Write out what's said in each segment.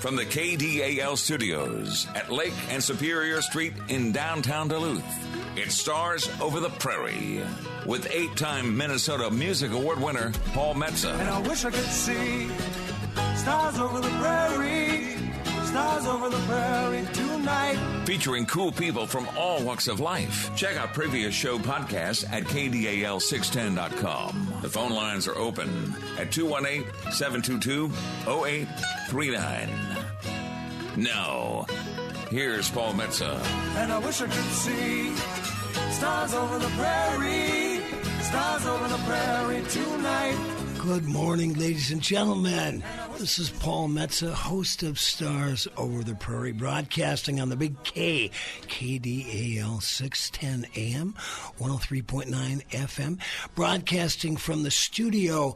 from the KDAL studios at Lake and Superior Street in downtown Duluth. It stars Over the Prairie with 8-time Minnesota Music Award winner Paul Metsa. And I wish I could see stars over the prairie, stars over the prairie tonight. Featuring cool people from all walks of life. Check out previous show podcasts at KDAL610.com. The phone lines are open at 218-722-0839. Now, here's Paul Metsa. And I wish I could see stars over the prairie, stars over the prairie tonight. Good morning, ladies and gentlemen. This is Paul Metsa, host of Stars Over the Prairie, broadcasting on the Big K, KDAL 610 AM, 103.9 FM, broadcasting from the studio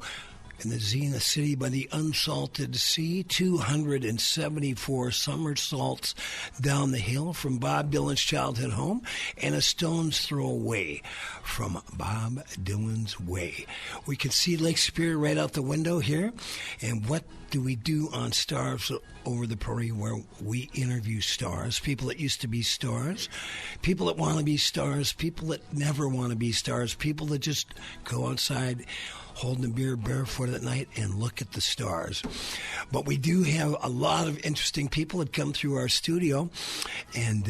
in the Zenith City by the unsalted sea, 274 somersaults down the hill from Bob Dylan's childhood home and a stone's throw away from Bob Dylan's way. We can see Lake Superior right out the window here. And what do we do on Stars Over the Prairie, where we interview stars, people that used to be stars, people that want to be stars, people that never want to be stars, people that just go outside holding a beer barefoot at night and look at the stars. But we do have a lot of interesting people that come through our studio, and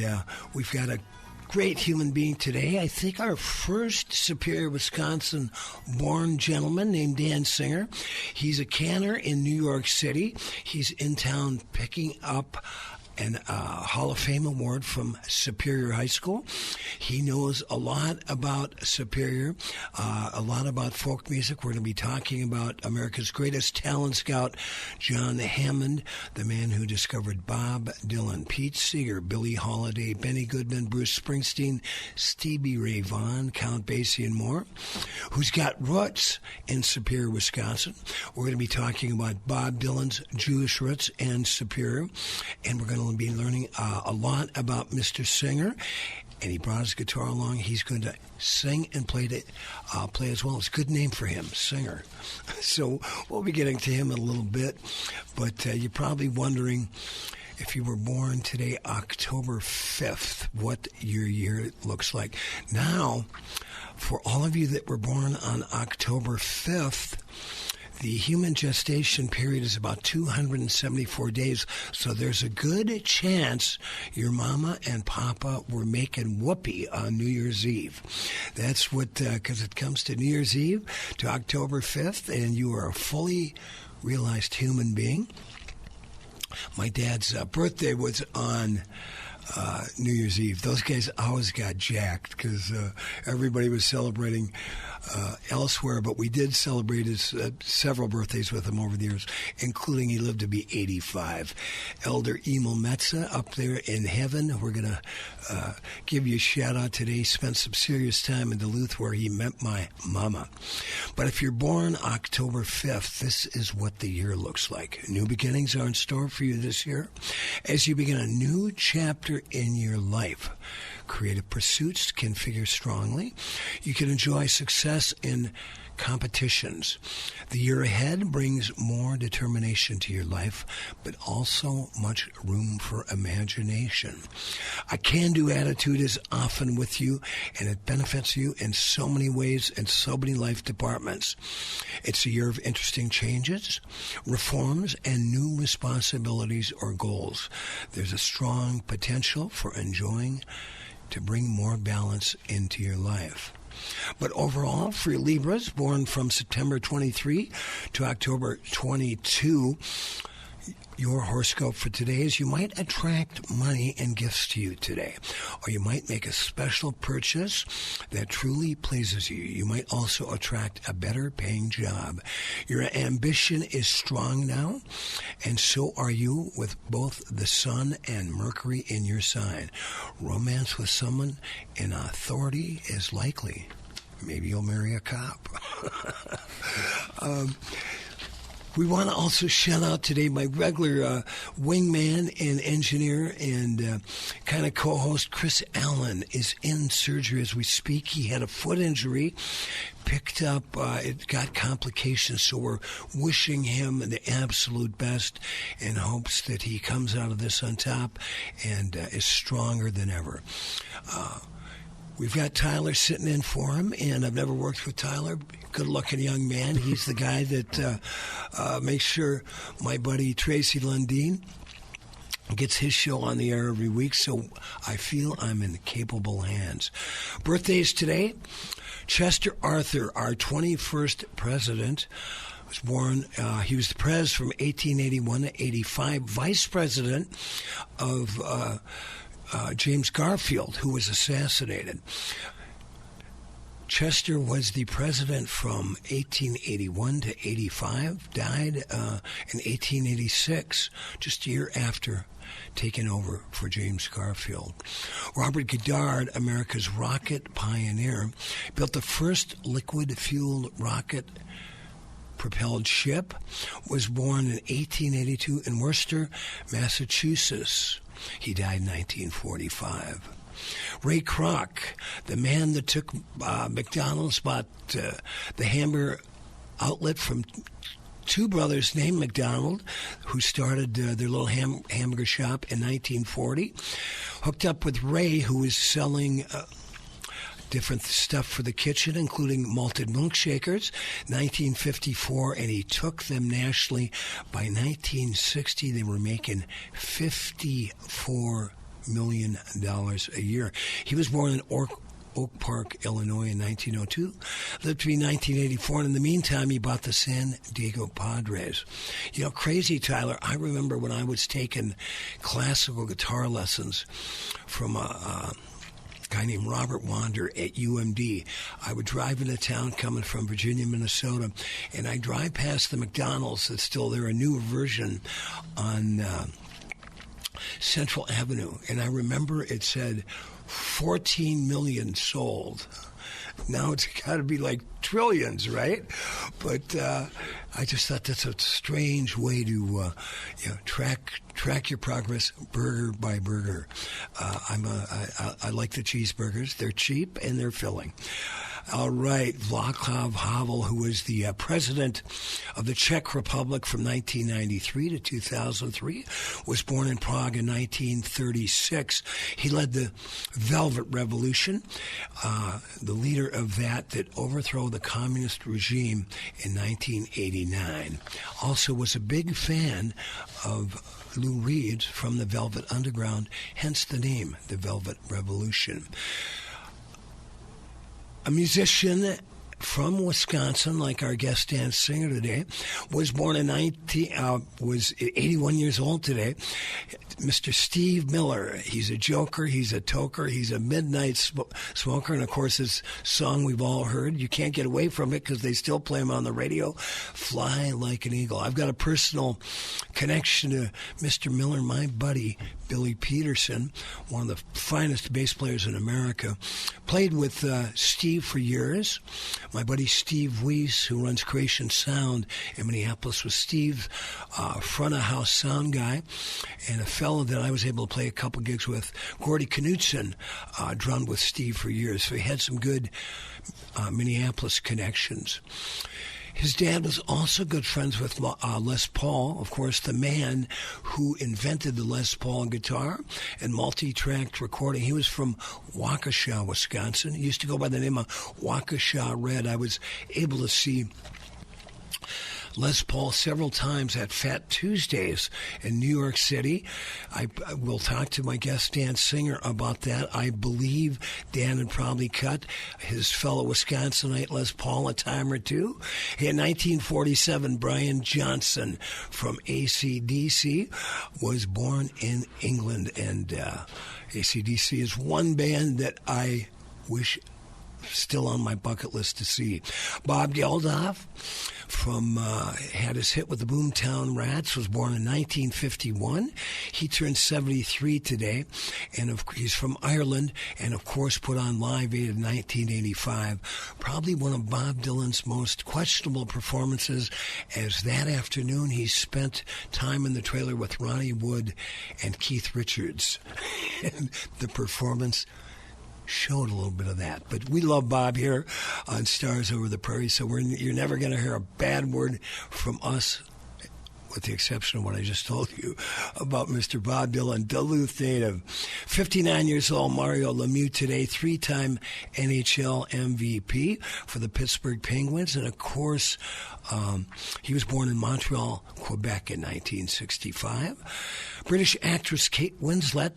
we've got a great human being today. I think our first Superior, Wisconsin born gentleman named Dan Singer. He's a canner in New York City. He's in town picking up an Hall of Fame award from Superior High School. He knows a lot about Superior, a lot about folk music. We're going to be talking about America's greatest talent scout, John Hammond, the man who discovered Bob Dylan, Pete Seeger, Billie Holiday, Benny Goodman, Bruce Springsteen, Stevie Ray Vaughan, Count Basie, and more, who's got roots in Superior, Wisconsin. We're going to be talking about Bob Dylan's Jewish roots and Superior, and we're going to be learning a lot about Mr. Singer, and he brought his guitar along. He's going to sing and play as well. It's a good name for him, Singer. So we'll be getting to him in a little bit, but you're probably wondering, if you were born today, October 5th, what your year looks like. Now, for all of you that were born on October 5th, the human gestation period is about 274 days, so there's a good chance your mama and papa were making whoopee on New Year's Eve. That's what, because it comes to New Year's Eve, to October 5th, and you are a fully realized human being. My dad's birthday was on New Year's Eve. Those guys always got jacked because everybody was celebrating elsewhere, but we did celebrate his several birthdays with him over the years, including he lived to be 85. Elder Emil Metsa up there in heaven. We're going to give you a shout out today. He spent some serious time in Duluth where he met my mama. But if you're born October 5th, this is what the year looks like. New beginnings are in store for you this year as you begin a new chapter in your life. Creative pursuits can figure strongly. You can enjoy success in competitions. The year ahead brings more determination to your life, but also much room for imagination. A can-do attitude is often with you, and it benefits you in so many ways in so many life departments. It's a year of interesting changes, reforms, and new responsibilities or goals. There's a strong potential for enjoying to bring more balance into your life. But overall, for Libras born from September 23 to October 22, your horoscope for today is you might attract money and gifts to you today, or you might make a special purchase that truly pleases you. You might also attract a better paying job. Your ambition is strong now, and so are you with both the Sun and Mercury in your sign. Romance with someone in authority is likely. Maybe you'll marry a cop. We want to also shout out today my regular wingman and engineer and kind of co-host Chris Allen is in surgery as we speak. He had a foot injury, picked up, it got complications, so we're wishing him the absolute best in hopes that he comes out of this on top and is stronger than ever. We've got Tyler sitting in for him, and I've never worked with Tyler. Good-looking young man. He's the guy that makes sure my buddy Tracy Lundeen gets his show on the air every week, so I feel I'm in capable hands. Birthdays today. Chester Arthur, our 21st president, was born. He was the president from 1881 to 85, vice president of James Garfield, who was assassinated. Chester was the president from 1881 to 85, died in 1886, just a year after taking over for James Garfield. Robert Goddard, America's rocket pioneer, built the first liquid-fueled rocket-propelled ship, was born in 1882 in Worcester, Massachusetts. He died in 1945. Ray Kroc, the man that took McDonald's, bought the hamburger outlet from two brothers named McDonald, who started their little hamburger shop in 1940. Hooked up with Ray, who was selling different stuff for the kitchen, including malted milkshakers, 1954, and he took them nationally. By 1960, they were making $54 million a year. He was born in Oak Park, Illinois in 1902, lived to be 1984, and in the meantime, he bought the San Diego Padres. You know, crazy, Tyler, I remember when I was taking classical guitar lessons from a guy named Robert Wander at UMD. I would drive into town coming from Virginia, Minnesota, and I drive past the McDonald's that's still there, a newer version on Central Avenue, and I remember it said 14 million sold. Now it's got to be like trillions, right? But I just thought that's a strange way to track your progress burger by burger. I like the cheeseburgers. They're cheap and they're filling. All right, Václav Havel, who was the president of the Czech Republic from 1993 to 2003, was born in Prague in 1936. He led the Velvet Revolution, the leader of that overthrew the communist regime in 1989. Also was a big fan of Lou Reed from the Velvet Underground, hence the name, the Velvet Revolution. A musician from Wisconsin, like our guest dance singer today, was born in was 81 years old today. Mr. Steve Miller. He's a joker, he's a toker, he's a midnight smoker, and of course his song we've all heard, you can't get away from it because they still play him on the radio, Fly Like an Eagle. I've got a personal connection to Mr. Miller, my buddy Billy Peterson, one of the finest bass players in America. Played with Steve for years. My buddy Steve Weiss, who runs Creation Sound in Minneapolis, was Steve, front of house sound guy, and a fellow that I was able to play a couple gigs with, Gordy Knudsen, drummed with Steve for years. So he had some good Minneapolis connections. His dad was also good friends with Les Paul, of course, the man who invented the Les Paul guitar and multi-tracked recording. He was from Waukesha, Wisconsin. He used to go by the name of Waukesha Red. I was able to see Les Paul several times at Fat Tuesdays in New York City. I will talk to my guest Dan Singer about that. I believe Dan had probably cut his fellow Wisconsinite Les Paul a time or two. In 1947, Brian Johnson from AC/DC was born in England, and AC/DC is one band that I wish still on my bucket list to see. Bob Geldof had his hit with the Boomtown Rats, was born in 1951. He turned 73 today, and he's from Ireland, and of course put on Live Aid in 1985. Probably one of Bob Dylan's most questionable performances, as that afternoon he spent time in the trailer with Ronnie Wood and Keith Richards. And the performance showed a little bit of that. But we love Bob here on Stars Over the Prairie, so you're never going to hear a bad word from us, with the exception of what I just told you about Mr. Bob Dylan, Duluth native. 59 years old, Mario Lemieux today, 3-time NHL MVP for the Pittsburgh Penguins. And, of course, he was born in Montreal, Quebec in 1965. British actress Kate Winslet,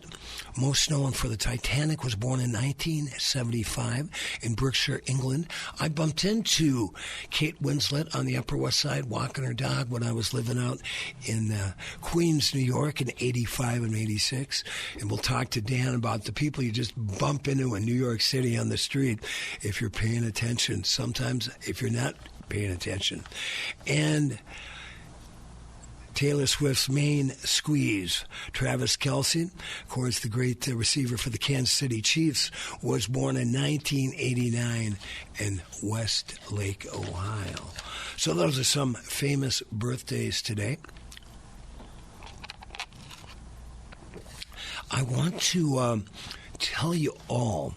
most known for the Titanic, was born in 1975 in Berkshire, England. I bumped into Kate Winslet on the Upper West Side walking her dog when I was living out in Queens, New York in 85 and 86. And we'll talk to Dan about the people you just bump into in New York City on the street if you're paying attention. Sometimes if you're not paying attention. And Taylor Swift's main squeeze, Travis Kelce, of course, the great receiver for the Kansas City Chiefs, was born in 1989 in Westlake, Ohio. So those are some famous birthdays today. I want to tell you all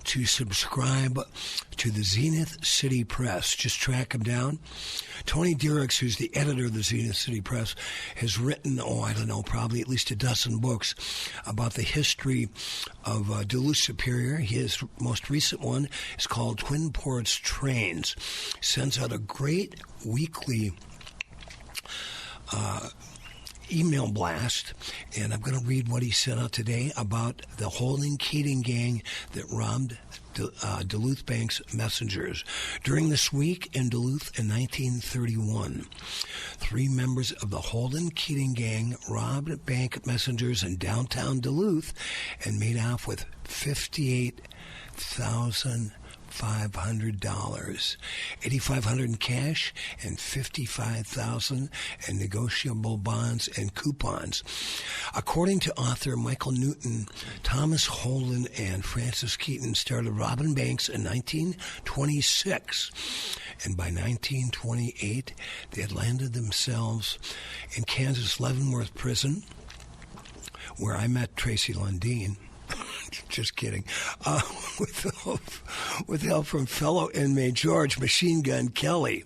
to subscribe to the Zenith City Press. Just track them down. Tony Diericks, who's the editor of the Zenith City Press, has written, probably at least a dozen books about the history of Duluth Superior. His most recent one is called Twin Ports Trains. He sends out a great weekly email blast, and I'm going to read what he sent out today about the Holden Keating gang that robbed Duluth Bank's messengers. During this week in Duluth in 1931, 3 members of the Holden Keating gang robbed bank messengers in downtown Duluth and made off with $58,500, $8,500 in cash, and $55,000 in negotiable bonds and coupons. According to author Michael Newton, Thomas Holden and Francis Keaton started robbing banks in 1926, and by 1928 they had landed themselves in Kansas Leavenworth Prison, where I met Tracy Lundeen. Just kidding. With help from fellow inmate George Machine Gun Kelly.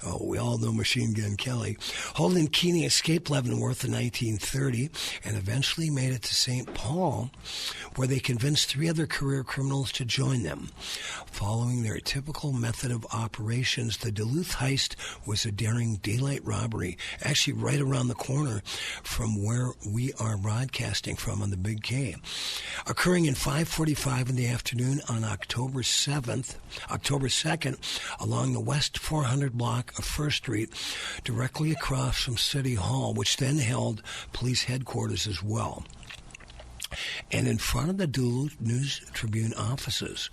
Oh, we all know Machine Gun Kelly. Holden Keating escaped Leavenworth in 1930 and eventually made it to St. Paul, where they convinced 3 other career criminals to join them. Following their typical method of operations, the Duluth heist was a daring daylight robbery, actually right around the corner from where we are broadcasting from on the Big K. Occurring in 5:45 in the afternoon on October 2nd, along the West 400 block of First Street, directly across from City Hall, which then held police headquarters as well. And in front of the Duluth News Tribune offices,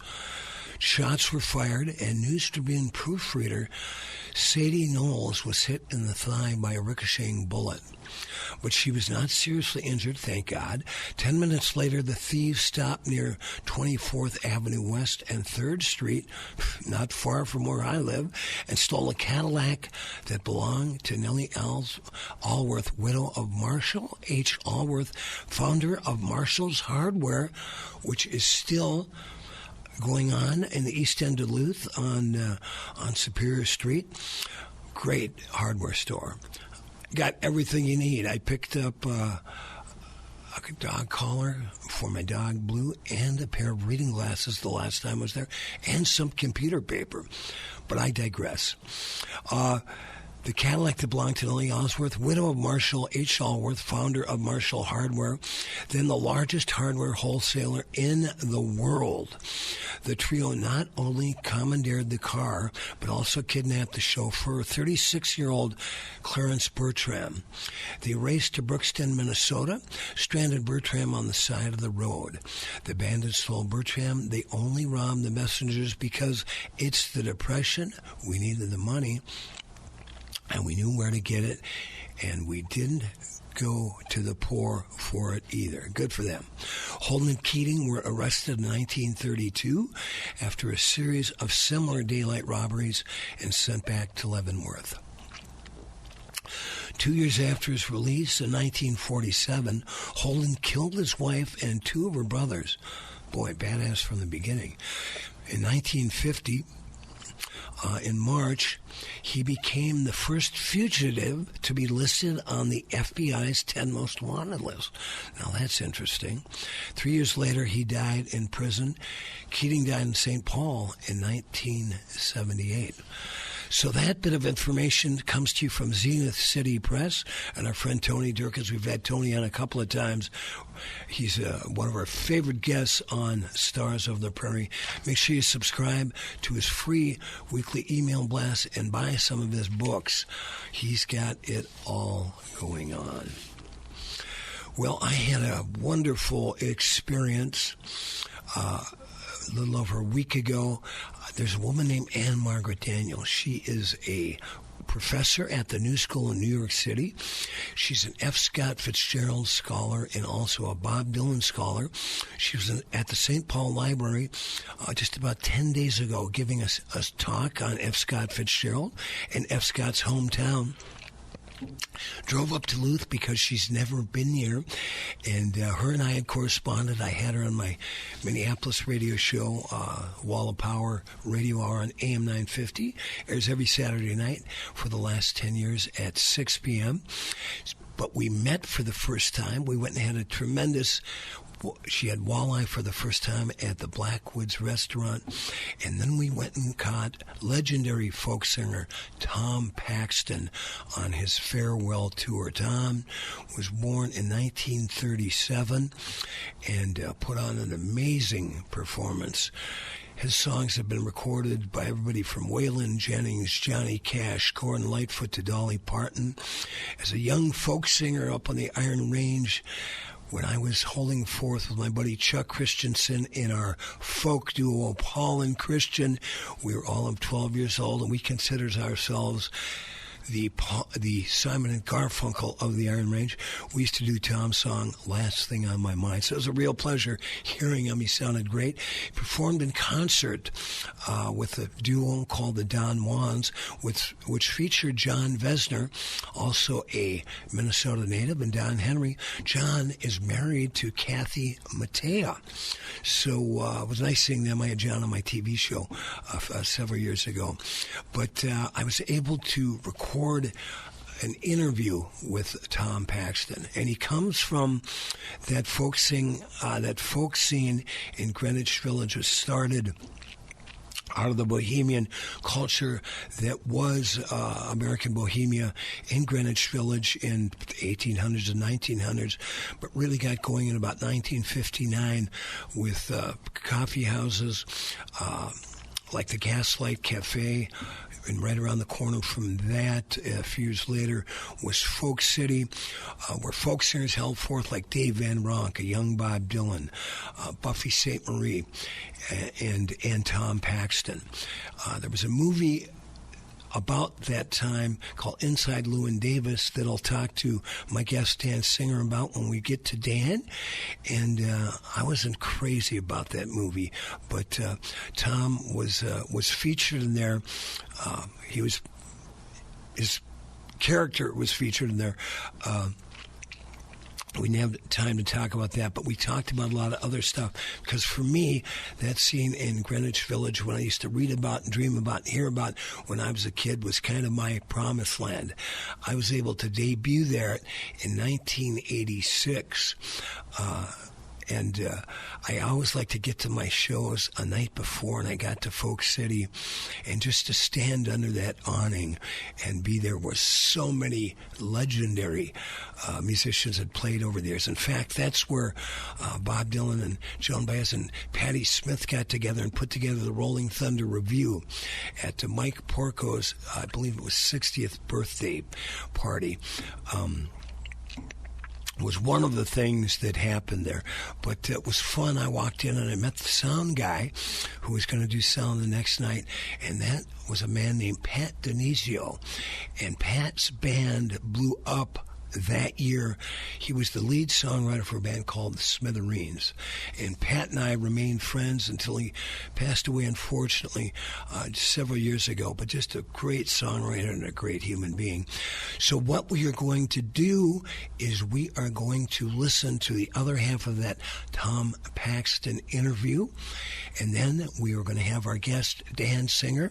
shots were fired, and News Tribune proofreader Sadie Knowles was hit in the thigh by a ricocheting bullet. But she was not seriously injured, thank God. 10 minutes later, the thieves stopped near 24th Avenue West and 3rd Street, not far from where I live, and stole a Cadillac that belonged to Nellie Allworth, widow of Marshall H. Allworth, founder of Marshall's Hardware, which is still going on in the East End of Duluth on Superior Street. Great hardware store. Got everything you need. I picked up a dog collar for my dog Blue and a pair of reading glasses the last time I was there, and some computer paper. But I digress. The Cadillac that belonged to Lily Osworth, widow of Marshall H. Allworth, founder of Marshall Hardware, then the largest hardware wholesaler in the world. The trio not only commandeered the car, but also kidnapped the chauffeur, 36-year-old Clarence Bertram. They raced to Brookston, Minnesota, stranded Bertram on the side of the road. The bandits told Bertram they only robbed the messengers because it's the Depression. We needed the money, and we knew where to get it, and we didn't go to the poor for it either. Good for them. Holden and Keating were arrested in 1932 after a series of similar daylight robberies and sent back to Leavenworth. 2 years after his release in 1947, Holden killed his wife and two of her brothers. Boy, badass from the beginning. In 1950, in March, he became the first fugitive to be listed on the FBI's 10 Most Wanted list. Now, that's interesting. 3 years later, he died in prison. Keating died in St. Paul in 1978. So that bit of information comes to you from Zenith City Press and our friend Tony Durkins. We've had Tony on a couple of times. He's one of our favorite guests on Stars of the Prairie. Make sure you subscribe to his free weekly email blast and buy some of his books. He's got it all going on. Well, I had a wonderful experience a little over a week ago. There's a woman named Anne Margaret Daniel. She is a professor at the New School in New York City. She's an F. Scott Fitzgerald scholar and also a Bob Dylan scholar. She was at the St. Paul Library just about 10 days ago giving us a talk on F. Scott Fitzgerald and F. Scott's hometown. Drove up to Duluth because she's never been here, and her and I had corresponded. I had her on my Minneapolis radio show, Wall of Power Radio Hour on AM 950. Airs every Saturday night for the last 10 years at 6 p.m. But we met for the first time. We went and had a tremendous... She had walleye for the first time at the Blackwoods restaurant. And then we went and caught legendary folk singer Tom Paxton on his farewell tour. Tom was born in 1937 and put on an amazing performance. His songs have been recorded by everybody from Waylon Jennings, Johnny Cash, Gordon Lightfoot to Dolly Parton. As a young folk singer up on the Iron Range, when I was holding forth with my buddy Chuck Christensen in our folk duo, Paul and Christian, we were all of 12 years old, and we considered ourselves the Simon and Garfunkel of the Iron Range. We used to do Tom's song, Last Thing on My Mind. So it was a real pleasure hearing him. He sounded great. He performed in concert with a duo called the Don Juans, which featured John Vesner, also a Minnesota native, and Don Henry. John is married to Kathy Mattea. So it was nice seeing them. I had John on my TV show several years ago. But I was able to record an interview with Tom Paxton, and he comes from that folk scene in Greenwich Village, which started out of the bohemian culture that was American Bohemia in Greenwich Village in the 1800s and 1900s, but really got going in about 1959 with coffee houses like the Gaslight Cafe. And right around the corner from that, a few years later, was Folk City, where folk singers held forth like Dave Van Ronk, a young Bob Dylan, Buffy St. Marie, and Tom Paxton. There was a movie about that time called Inside Llewyn Davis that I'll talk to my guest Dan Singer about when we get to Dan. And I wasn't crazy about that movie, but Tom was featured in there. His character was featured in there. We didn't have time to talk about that, but we talked about a lot of other stuff. Because for me, that scene in Greenwich Village, when I used to read about and dream about and hear about when I was a kid, was kind of my promised land. I was able to debut there in 1986 And I always like to get to my shows a night before, and I got to Folk City, and just to stand under that awning and be there where so many legendary musicians had played over the years. In fact, that's where Bob Dylan and Joan Baez and Patti Smith got together and put together the Rolling Thunder Review at Mike Porco's, I believe it was 60th birthday party. Was one of the things that happened there. But it was fun. I walked in and I met the sound guy who was going to do sound the next night, and that was a man named Pat Denizio. And Pat's band blew up that year. He was the lead songwriter for a band called the Smithereens. And Pat and I remained friends until he passed away, unfortunately, several years ago. But just a great songwriter and a great human being. So what we are going to do is we are going to listen to the other half of that Tom Paxton interview. And then we are going to have our guest, Dan Singer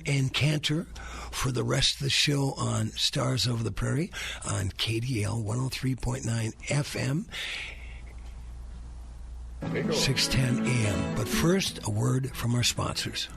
and cantor, for the rest of the show on Stars Over the Prairie on KDL 103.9 FM, 610 AM. But first, a word from our sponsors.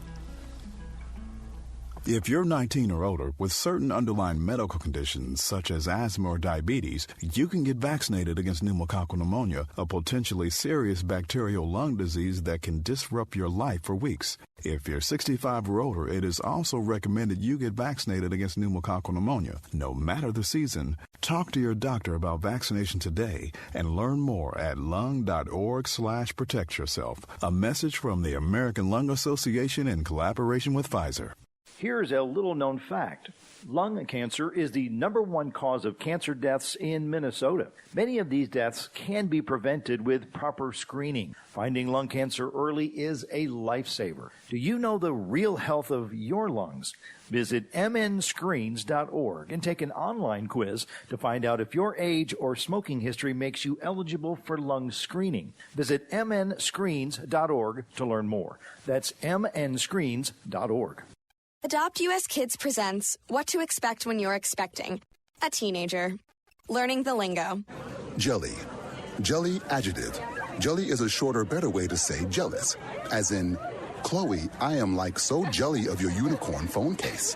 If you're 19 or older with certain underlying medical conditions such as asthma or diabetes, you can get vaccinated against pneumococcal pneumonia, a potentially serious bacterial lung disease that can disrupt your life for weeks. If you're 65 or older, it is also recommended you get vaccinated against pneumococcal pneumonia, no matter the season. Talk to your doctor about vaccination today and learn more at lung.org/protect yourself. A message from the American Lung Association in collaboration with Pfizer. Here's a little-known fact. Lung cancer is the #1 cause of cancer deaths in Minnesota. Many of these deaths can be prevented with proper screening. Finding lung cancer early is a lifesaver. Do you know the real health of your lungs? Visit mnscreens.org and take an online quiz to find out if your age or smoking history makes you eligible for lung screening. Visit mnscreens.org to learn more. That's mnscreens.org. Adopt US Kids presents What to Expect When You're Expecting a Teenager. Learning the lingo. Jelly. Jelly adjective. Jelly is a shorter, better way to say jealous. As in, Chloe, I am like so jelly of your unicorn phone case.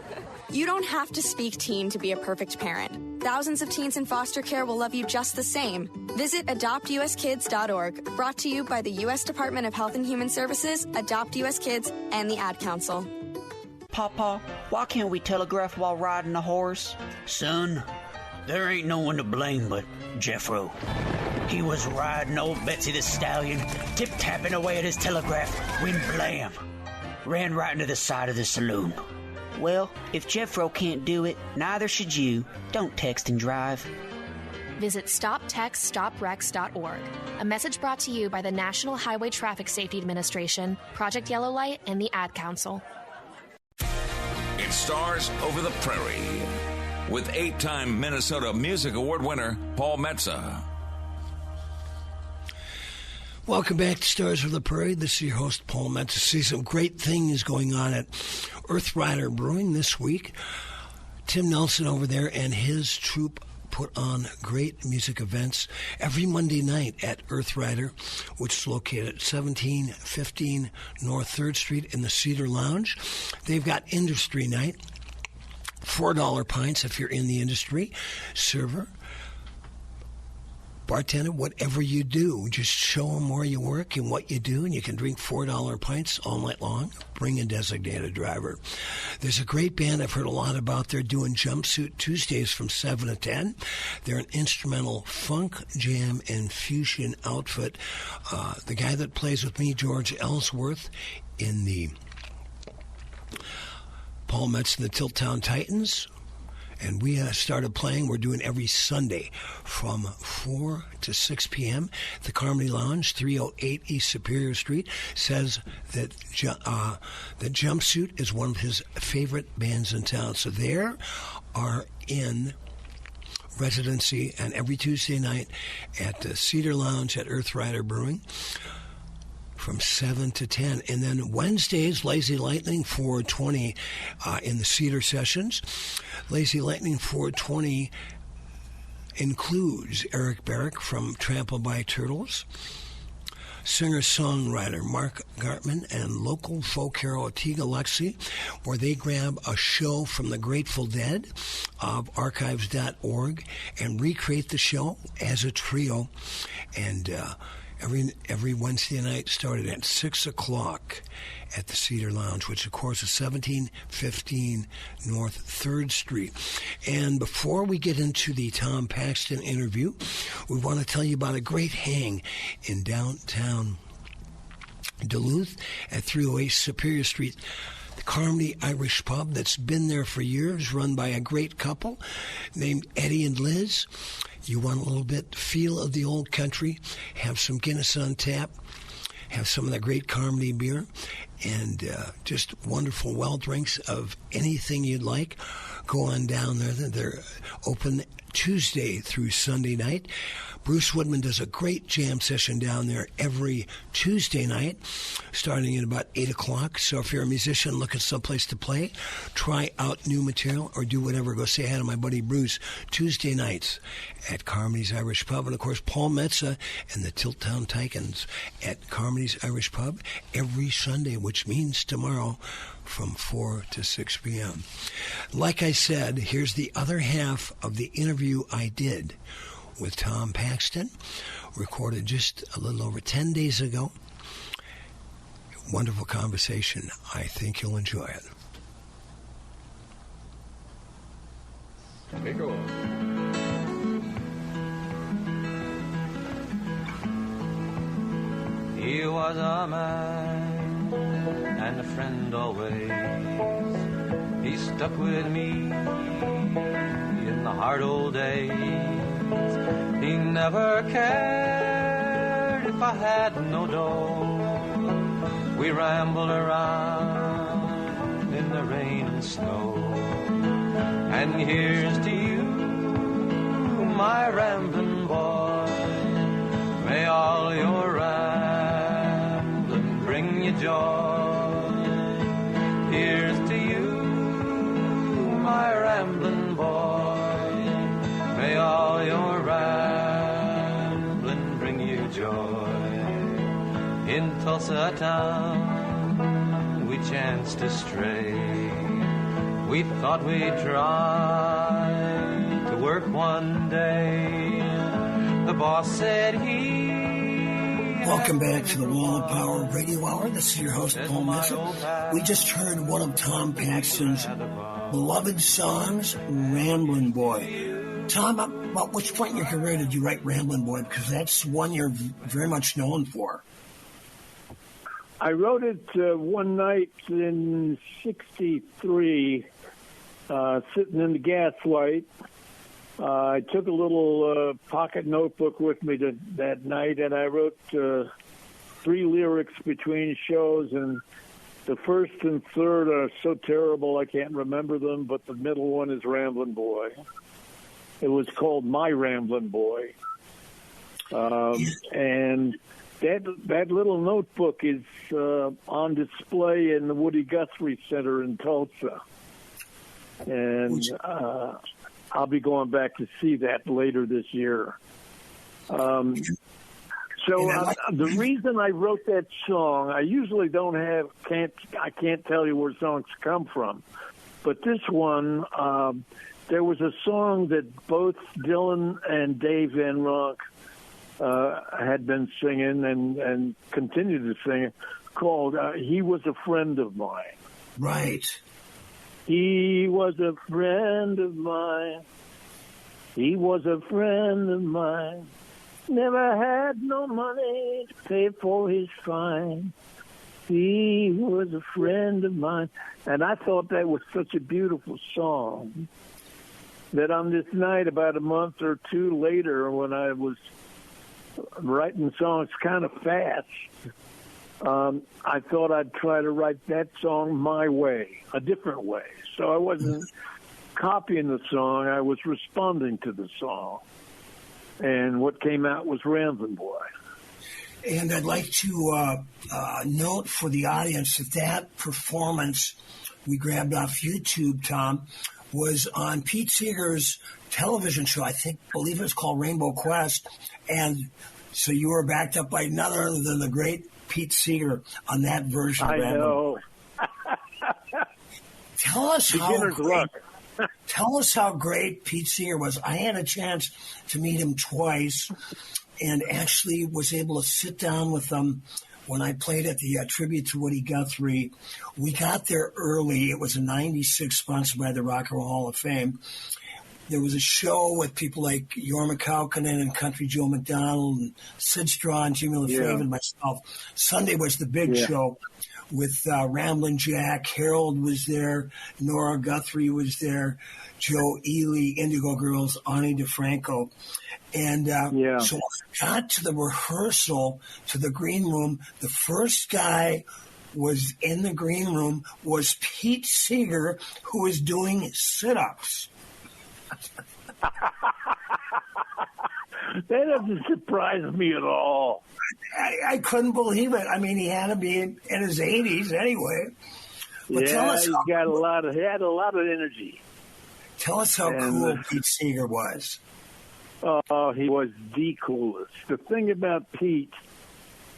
You don't have to speak teen to be a perfect parent. Thousands of teens in foster care will love you just the same. Visit adoptuskids.org, brought to you by the U.S. Department of Health and Human Services, Adopt US Kids, and the Ad Council. Papa, why can't we telegraph while riding a horse? Son, there ain't no one to blame but Jeffro. He was riding old Betsy the Stallion, tip-tapping away at his telegraph, when blam, ran right into the side of the saloon. Well, if Jeffro can't do it, neither should you. Don't text and drive. Visit StopTextStopWrecks.org. A message brought to you by the National Highway Traffic Safety Administration, Project Yellow Light, and the Ad Council. It's Stars Over the Prairie with 8-time Minnesota Music Award winner Paul Metsa. Welcome back to Stars Over the Prairie. This is your host, Paul Metsa. See some great things going on at Earth Rider Brewing this week. Tim Nelson over there and his troupe put on great music events every Monday night at Earth Rider, which is located at 1715 North 3rd Street in the Cedar Lounge. They've got Industry Night, $4 pints if you're in the industry. Server, bartender, whatever you do, just show them where you work and what you do, and you can drink $4 pints all night long. Bring a designated driver. There's a great band I've heard a lot about. They're doing Jumpsuit Tuesdays from 7 to 10. They're an instrumental funk, jam, and fusion outfit. The guy that plays with me, George Ellsworth, in the Paul Metsa and the Tiltown Titans. And we started playing. We're doing every Sunday from 4 to 6 p.m. The Carmody Lounge, 308 East Superior Street, says that that Jumpsuit is one of his favorite bands in town. So they are in residency on every Tuesday night at the Cedar Lounge at Earth Rider Brewing from 7 to 10. And then Wednesdays, Lazy Lightning 420 in the Cedar Sessions. Lazy Lightning 420 includes Eric Barrick from Trampled by Turtles, singer-songwriter Mark Gartman, and local folk hero Teague Alexi, where they grab a show from the Grateful Dead of archives.org and recreate the show as a trio. And every Wednesday night started at 6 o'clock at the Cedar Lounge, which, of course, is 1715 North 3rd Street. And before we get into the Tom Paxton interview, we want to tell you about a great hang in downtown Duluth at 308 Superior Street. The Carmody Irish Pub that's been there for years, run by a great couple named Eddie and Liz. You want a little bit feel of the old country, have some Guinness on tap, have some of that great Carmody beer, and just wonderful well drinks of anything you'd like. Go on down there. They're open Tuesday through Sunday night. Bruce Woodman does a great jam session down there every Tuesday night, starting at about 8 o'clock. So if you're a musician looking someplace to play, try out new material or do whatever. Go say hi to my buddy Bruce Tuesday nights at Carmody's Irish Pub. And, of course, Paul Metsa and the Tiltown Tykins at Carmody's Irish Pub every Sunday, which means tomorrow from 4 to 6 p.m. Like I said, here's the other half of the interview I did with Tom Paxton, recorded just a little over 10 days ago. Wonderful conversation. I think you'll enjoy it. Here goes. He was a man and a friend always. He stuck with me in the hard old days. He never cared if I had no dough. We rambled around in the rain and snow. And here's to you, my rambling boy. May all your rambling bring you joy. Here's to you, my rambling boy. May all your rambling bring you joy. In Tulsa town we chanced to stray. We thought we'd try to work one day. The boss said he... Welcome back to the Wall of Power Radio Hour. This is your host, Paul Metsa. We just heard one of Tom Paxton's beloved songs, Ramblin' Boy. Tom, about which point in your career did you write Ramblin' Boy? Because that's one you're very much known for. I wrote it one night in '63, sitting in the gaslight. I took a little pocket notebook with me that night, and I wrote 3 lyrics between shows, and the first and third are so terrible I can't remember them, but the middle one is Ramblin' Boy. It was called My Ramblin' Boy. And that little notebook is on display in the Woody Guthrie Center in Tulsa. And I'll be going back to see that later this year. The reason I wrote that song, I usually I can't tell you where songs come from. But this one, there was a song that both Dylan and Dave Van Ronk had been singing and continued to sing, called He Was a Friend of Mine. Right. He was a friend of mine. He was a friend of mine. Never had no money to pay for his fine. He was a friend of mine. And I thought that was such a beautiful song that on this night, about a month or two later, when I was writing songs kind of fast, I thought I'd try to write that song my way, a different way. So I wasn't copying the song, I was responding to the song. And what came out was Ramblin' Boy. And I'd like to note for the audience that performance we grabbed off YouTube, Tom, was on Pete Seeger's television show. Believe it was called Rainbow Quest. And so you were backed up by none other than the great Pete Seeger on that version. I know. Tell us how great Pete Seeger was. I had a chance to meet him twice and actually was able to sit down with him when I played at the tribute to Woody Guthrie. We got there early. It was a 96 sponsored by the Rock and Roll Hall of Fame. There was a show with people like Jorma Kaukonen and Country Joe McDonald and Sid Straw and Jimmy LaFave and myself. Sunday was the big show with Ramblin' Jack. Harold was there. Nora Guthrie was there. Joe Ely, Indigo Girls, Ani DeFranco. And so when I got to the rehearsal, to the green room, the first guy was in the green room was Pete Seeger, who was doing sit-ups. That doesn't surprise me at all. I couldn't believe it. I mean, he had to be in his 80s anyway. But he had a lot of energy. Tell us how cool Pete Seeger was. Oh, he was the coolest. The thing about Pete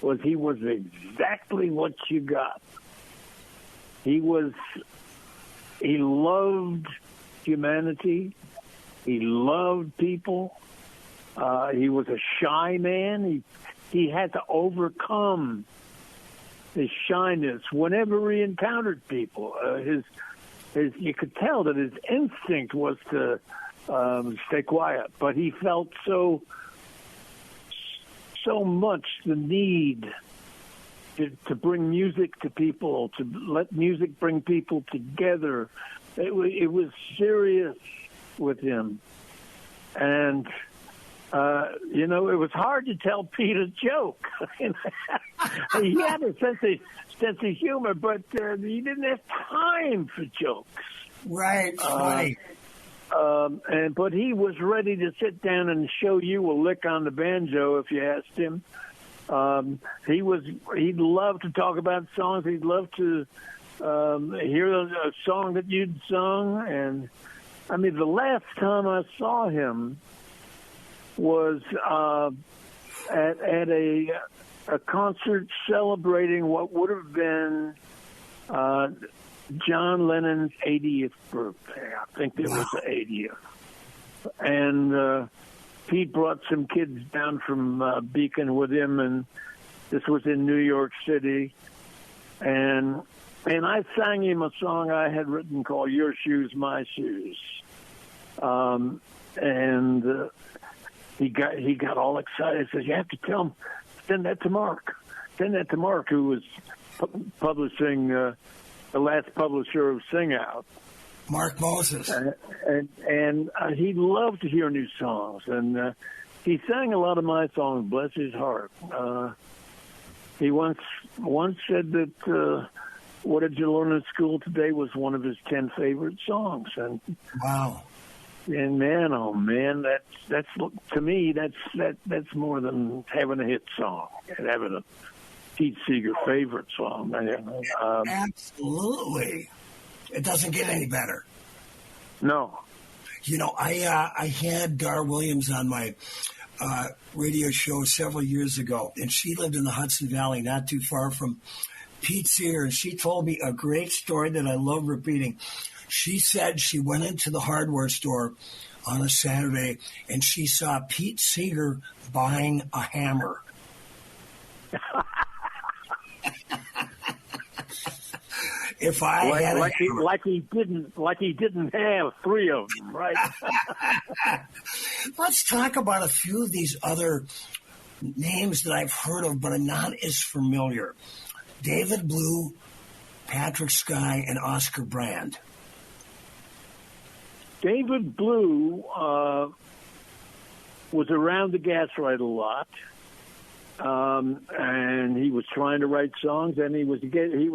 was he was exactly what you got. He loved humanity. He loved people. He was a shy man. He had to overcome his shyness whenever he encountered people. You could tell that his instinct was to stay quiet, but he felt so much the need to bring music to people, to let music bring people together. It was serious with him, and it was hard to tell Pete a joke. He had a sense of humor, but he didn't have time for jokes. Right. But he was ready to sit down and show you a lick on the banjo if you asked him. He'd love to talk about songs. He'd love to hear a song that you'd sung. And I mean, the last time I saw him was at a concert celebrating what would have been John Lennon's 80th birthday. I think it was the 80th. And Pete brought some kids down from Beacon with him, and this was in New York City. And I sang him a song I had written called Your Shoes, My Shoes. He got all excited. He says, you have to tell him, send that to Mark. Send that to Mark, who was publishing, the last publisher of Sing Out. Mark Moses. And he loved to hear new songs. And he sang a lot of my songs, bless his heart. He once said that What Did You Learn in School Today was one of his 10 favorite songs. And wow. And man, oh man, that's to me that's more than having a hit song and having a Pete Seeger favorite song. Absolutely, it doesn't get any better. No, I had Dar Williams on my radio show several years ago, and she lived in the Hudson Valley, not too far from Pete Seeger, and she told me a great story that I love repeating. She said she went into the hardware store on a Saturday and she saw Pete Seeger buying a hammer. If I had a hammer. Like he didn't have three of them, right? Let's talk about a few of these other names that I've heard of but are not as familiar. David Blue, Patrick Sky, and Oscar Brand. David Blue was around the Gaslight a lot, and he was trying to write songs, and he was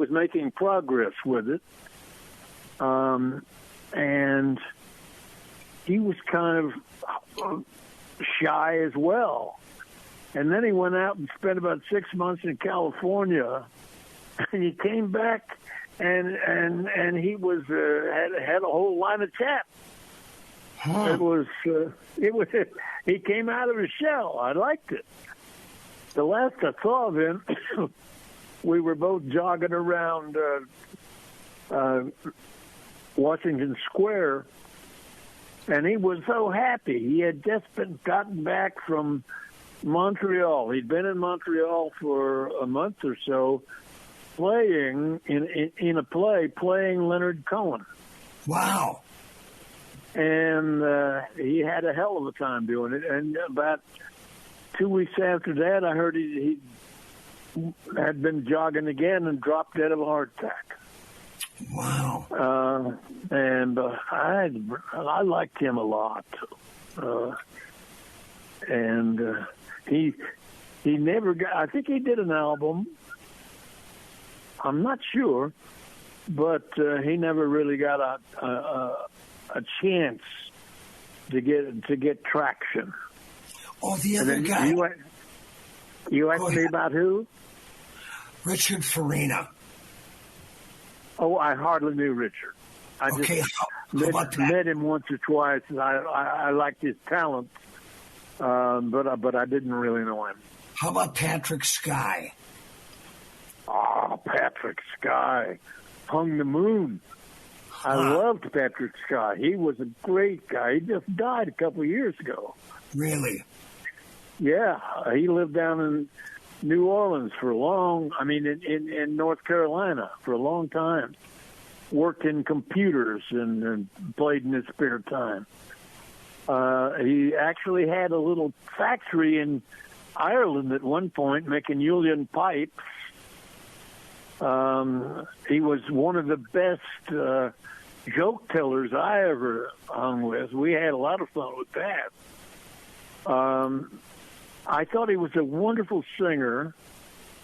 making progress with it, and he was kind of shy as well. And then he went out and spent about 6 months in California, and he came back and he was had a whole line of chaps. Huh. It was he came out of his shell. I liked it. The last I saw of him, we were both jogging around Washington Square, and he was so happy. He had just gotten back from Montreal. He'd been in Montreal for a month or so, playing in a play, playing Leonard Cohen. Wow. And he had a hell of a time doing it. And about 2 weeks after that, I heard he had been jogging again and dropped dead of a heart attack. Wow. And I liked him a lot. And he never got, I think he did an album. I'm not sure, but he never really got a chance to get traction. Oh, the other guy. You asked me about who? Richard Farina. Oh, I hardly knew Richard. I just met him once or twice. I liked his talent, but I didn't really know him. How about Patrick Skye? Oh, Patrick Skye. Hung the Moon. I loved Patrick Skye. He was a great guy. He just died a couple of years ago. Really? Yeah. He lived down in New Orleans in North Carolina for a long time. Worked in computers and played in his spare time. He actually had a little factory in Ireland at one point making Julian pipes. He was one of the best joke tellers I ever hung with. We had a lot of fun with that. I thought he was a wonderful singer,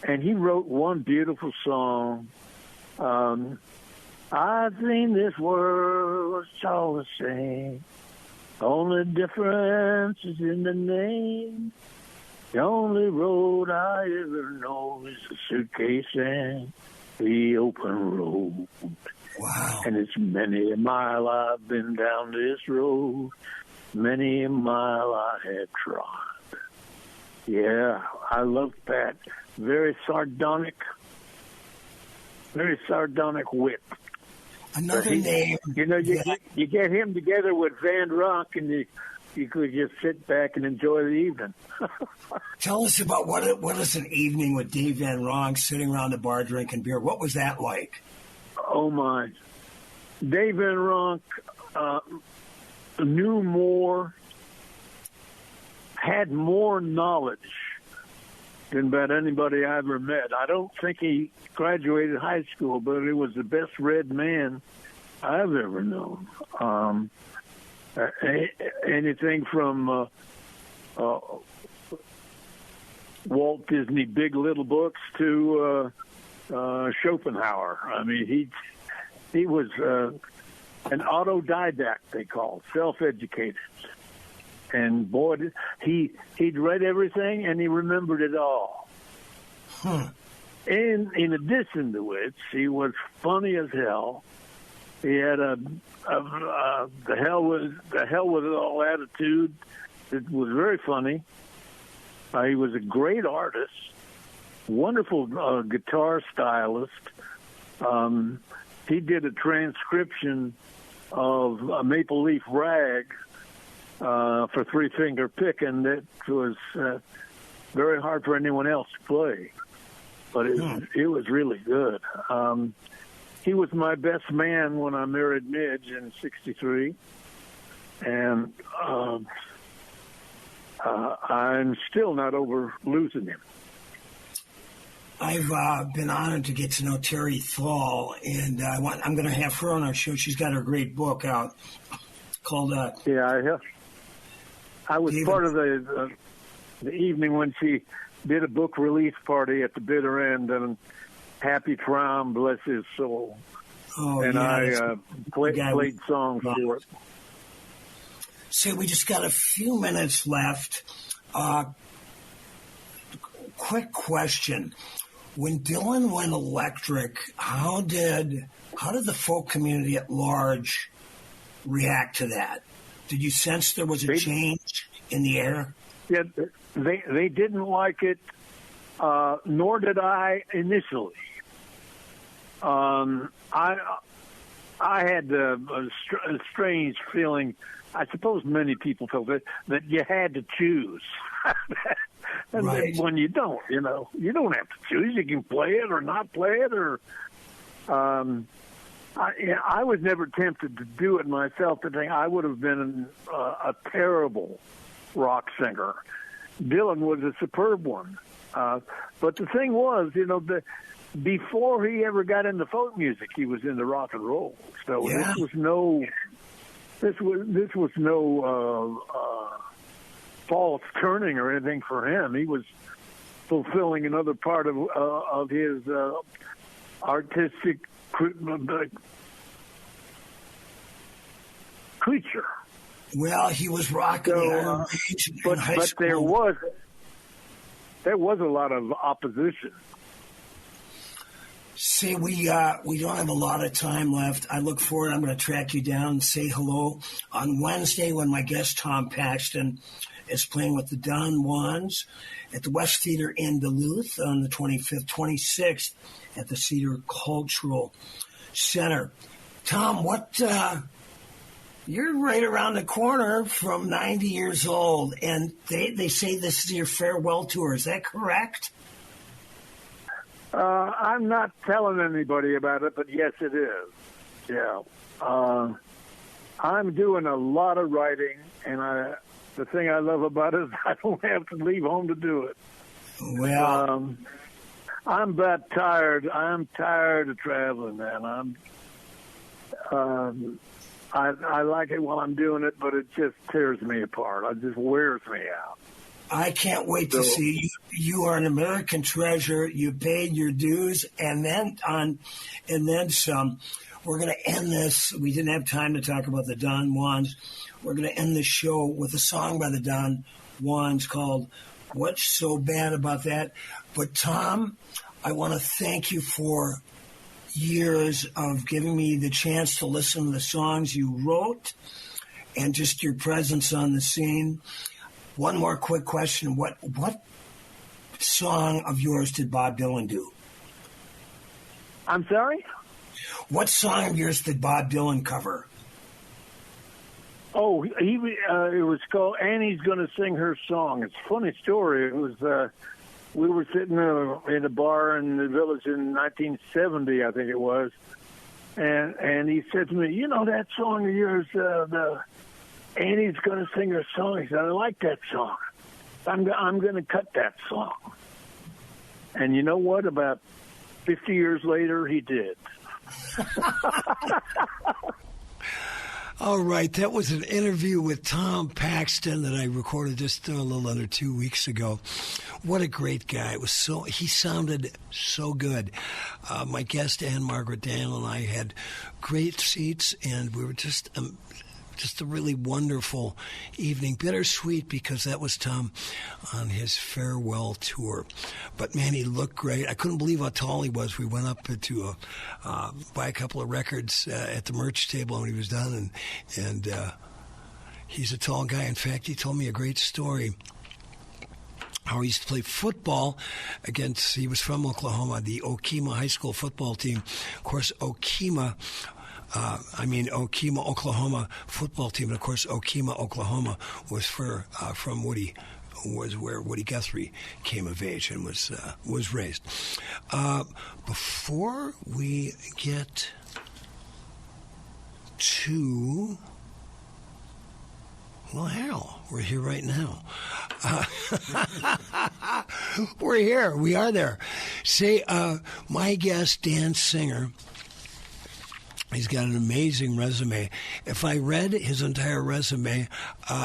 and he wrote one beautiful song. I've seen this world, it's all the same. Only difference is in the name. The only road I ever know is a suitcase and the open road. Wow. And it's many a mile I've been down this road. Many a mile I have trod. Yeah, I love Pat. Very sardonic wit. Another name. You know, you get him together with Van Rock, and you could just sit back and enjoy the evening. Tell us about what is an evening with Dave Van Ronk sitting around the bar drinking beer. What was that like? Oh, my. Dave Van Ronk knew more, had more knowledge than about anybody I ever met. I don't think he graduated high school, but he was the best read man I've ever known. Anything from Walt Disney Big Little Books to Schopenhauer. I mean, he was an autodidact, they call it, self-educated. And boy, he'd read everything and he remembered it all. Huh. And in addition to which, he was funny as hell. He had the hell with it all attitude. It was very funny. He was a great artist, wonderful guitar stylist. He did a transcription of a Maple Leaf Rag for Three Finger Pickin' that was very hard for anyone else to play, but it was really good. He was my best man when I married Midge in '63, and I'm still not over losing him. I've been honored to get to know Terry Thal, and I'm going to have her on our show. She's got her great book out called I was part of the evening when she did a book release party at the bitter end, and Happy Traum, bless his soul. Oh, and yeah, I played songs for it. So we just got a few minutes left. Quick question. When Dylan went electric, how did the folk community at large react to that? Did you sense there was a change in the air? Yeah, they didn't like it, nor did I initially. I had a strange feeling. I suppose many people felt that you had to choose. And right. When you don't, you don't have to choose. You can play it or not play it, or I was never tempted to do it myself. I think I would have been a terrible rock singer. Dylan was a superb one. But the thing was, before he ever got into folk music, he was into rock and roll. So yeah. This was no false turning or anything for him. He was fulfilling another part of his artistic creature. Well, he was rocking the Iron Maiden in high school. But there was a lot of opposition. Say, we don't have a lot of time left. I look forward. I'm going to track you down and say hello on Wednesday when my guest Tom Paxton is playing with the Don Juans at the West Theater in Duluth on the 25th, 26th at the Cedar Cultural Center. Tom, you're right around the corner from 90 years old, and they say this is your farewell tour. Is that correct? I'm not telling anybody about it, but yes, it is. Yeah. I'm doing a lot of writing, and the thing I love about it is I don't have to leave home to do it. Well, I'm about tired. I'm tired of traveling, man. I like it while I'm doing it, but it just tears me apart. It just wears me out. I can't wait to see you. You are an American treasure. You paid your dues, and then some. We're going to end this. We didn't have time to talk about the Don Juans. We're going to end the show with a song by the Don Juans called "What's So Bad About That." But Tom, I want to thank you for years of giving me the chance to listen to the songs you wrote and just your presence on the scene. One more quick question. What song of yours did Bob Dylan do? I'm sorry? What song of yours did Bob Dylan cover? Oh, it was called Annie's Gonna Sing Her Song. It's a funny story. It was we were sitting in a bar in the village in 1970, I think it was, and he said to me, that song of yours, the Annie's Gonna Sing Her Song. He said, I like that song. I'm going to cut that song. And you know what? About 50 years later, he did. All right, that was an interview with Tom Paxton that I recorded just a little under 2 weeks ago. What a great guy. He sounded so good. My guest, Ann Margaret Daniel, and I had great seats, and we were just a really wonderful evening. Bittersweet because that was Tom on his farewell tour. But, man, he looked great. I couldn't believe how tall he was. We went up to buy a couple of records at the merch table when he was done, and he's a tall guy. In fact, he told me a great story how he used to play football against, he was from Oklahoma, the Okemah High School football team. Of course, Okemah, Oklahoma football team. And of course, Okemah, Oklahoma was where Woody Guthrie came of age and was raised. Before we get to, well, hell, we're here right now. We're here. We are there. Say, my guest, Dan Singer, He's got an amazing resume. If I read his entire resume,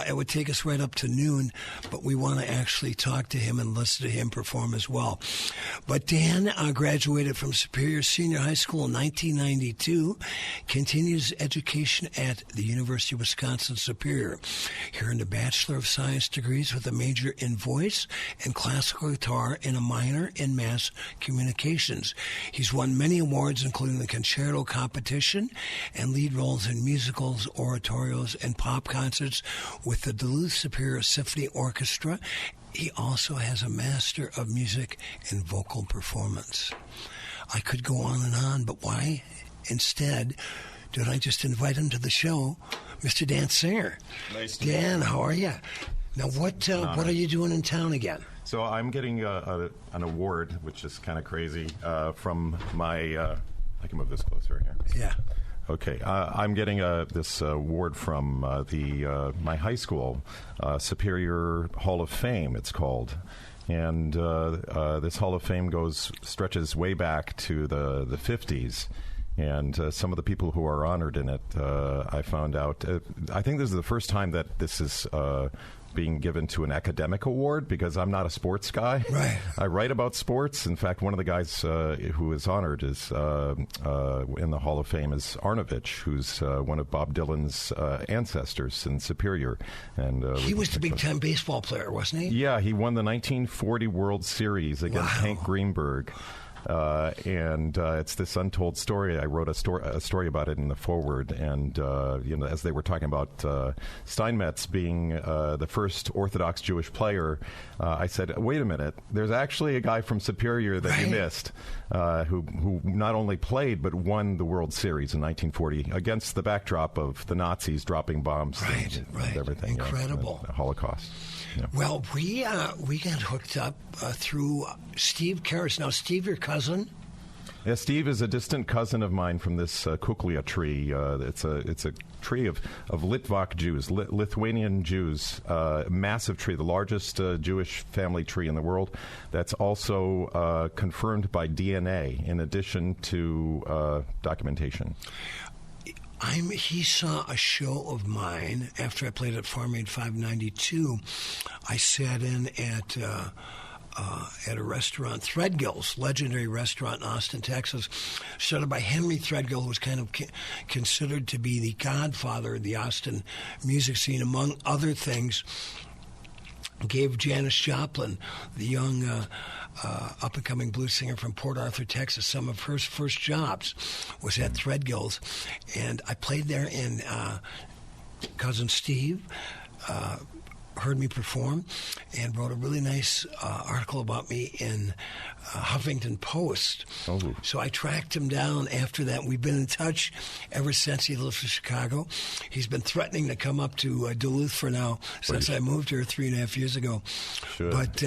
it would take us right up to noon, but we want to actually talk to him and listen to him perform as well. But Dan graduated from Superior Senior High School in 1992, continues education at the University of Wisconsin-Superior. He earned a Bachelor of Science degrees with a major in voice and classical guitar and a minor in mass communications. He's won many awards, including the Concerto Competition, and lead roles in musicals, oratorios, and pop concerts with the Duluth Superior Symphony Orchestra. He also has a Master of Music in Vocal Performance. I could go on, but why instead did I just invite him to the show, Mr. Dan Singer? Nice to Dan, how are you? Now, what are you doing in town again? So I'm getting an award, which is kind of crazy, from my... I can move this closer here. Yeah. Okay. I'm getting this award from my high school, Superior Hall of Fame, it's called. And this Hall of Fame stretches way back to the 50s. And some of the people who are honored in it, I found out, I think this is the first time that this is being given to an academic award, because I'm not a sports guy. Right. I write about sports. In fact, one of the guys who is honored is in the Hall of Fame is Arnovich, who's one of Bob Dylan's ancestors in Superior. And he was the big-time baseball player, wasn't he? Yeah, he won the 1940 World Series against Hank Greenberg. And it's this untold story. I wrote a story about it in the foreword, and as they were talking about Steinmetz being the first Orthodox Jewish player, I said, "Wait a minute! There's actually a guy from Superior that you missed, who not only played but won the World Series in 1940 against the backdrop of the Nazis dropping bombs and everything. Incredible. The Holocaust." Yeah. Well, we got hooked up through Steve Karras. Now, Steve, your cousin? Yeah, Steve is a distant cousin of mine from this kuklia tree. It's a tree of Litvak Jews, Lithuanian Jews, massive tree, the largest Jewish family tree in the world. That's also confirmed by DNA in addition to documentation. He saw a show of mine after I played at Farm Aid 592. I sat in at a restaurant, Threadgill's, legendary restaurant in Austin, Texas, started by Henry Threadgill, who was kind of considered to be the godfather of the Austin music scene, among other things. Gave Janis Joplin, the young up-and-coming blues singer from Port Arthur, Texas, some of her first jobs was at Threadgill's. And I played there, and Cousin Steve heard me perform and wrote a really nice article about me in Huffington Post. Oh. So I tracked him down after that. We've been in touch ever since. He lives in Chicago. He's been threatening to come up to Duluth for now since I moved here 3.5 years ago. Sure. But,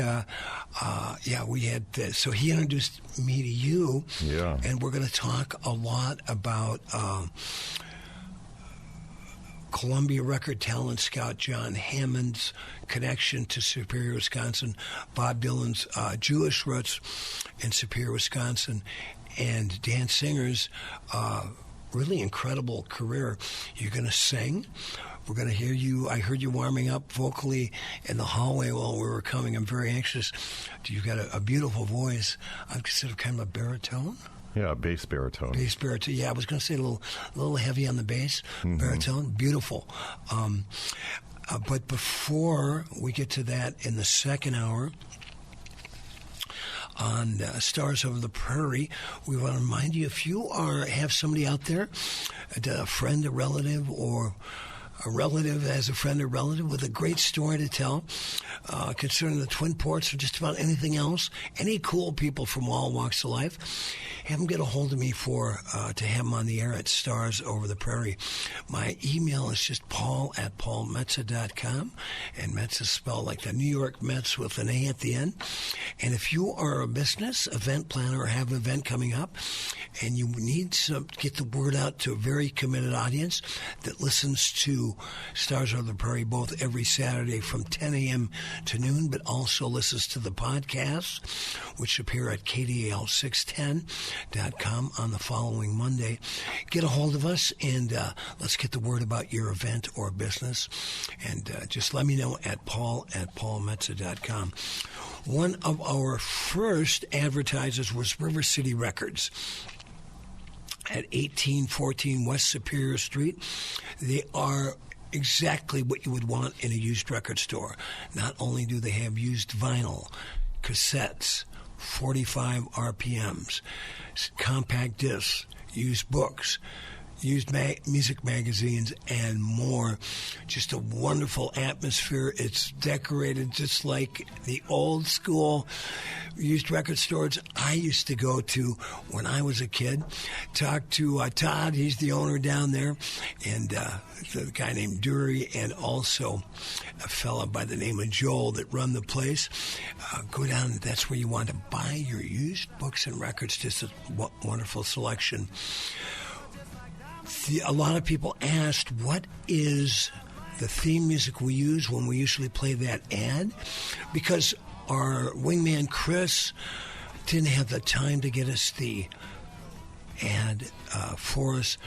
we had so he introduced me to you. Yeah. And we're going to talk a lot about Columbia record talent scout John Hammond's connection to Superior, Wisconsin, Bob Dylan's Jewish roots in Superior, Wisconsin, and Dan Singer's really incredible career. You're going to sing. We're going to hear you. I heard you warming up vocally in the hallway while we were coming. I'm very anxious. You've got a beautiful voice. I consider kind of a baritone. Yeah, bass baritone. Bass baritone. Yeah, I was going to say a little heavy on the bass. Mm-hmm. Baritone, beautiful. But before we get to that, in the second hour on Stars Over the Prairie, we want to remind you, if you have somebody out there, a friend, a relative, or a relative as a friend or relative with a great story to tell concerning the Twin Ports or just about anything else, any cool people from all walks of life, have them get a hold of me to have them on the air at Stars Over the Prairie. My email is just paul@paulmetsa.com, and Metsa is spelled like the New York Mets with an A at the end. And if you are a business event planner or have an event coming up and you need to get the word out to a very committed audience that listens to to Stars Over the Prairie both every Saturday from 10 a.m. to noon, but also listens to the podcasts, which appear at KDAL610.com on the following Monday. Get a hold of us, and let's get the word about your event or business. And just let me know at paul@paulmetsa.com. One of our first advertisers was River City Records at 1814 West Superior Street. They are exactly what you would want in a used record store. Not only do they have used vinyl, cassettes, 45 RPMs, compact discs, used books, used music magazines, and more. Just a wonderful atmosphere. It's decorated just like the old school used record stores I used to go to when I was a kid. Talked to Todd, he's the owner down there, and the guy named Dury, and also a fella by the name of Joel that run the place. Go down, that's where you want to buy your used books and records. Just a wonderful selection. A lot of people asked, what is the theme music we use when we usually play that ad? Because our wingman, Chris, didn't have the time to get us the ad for us.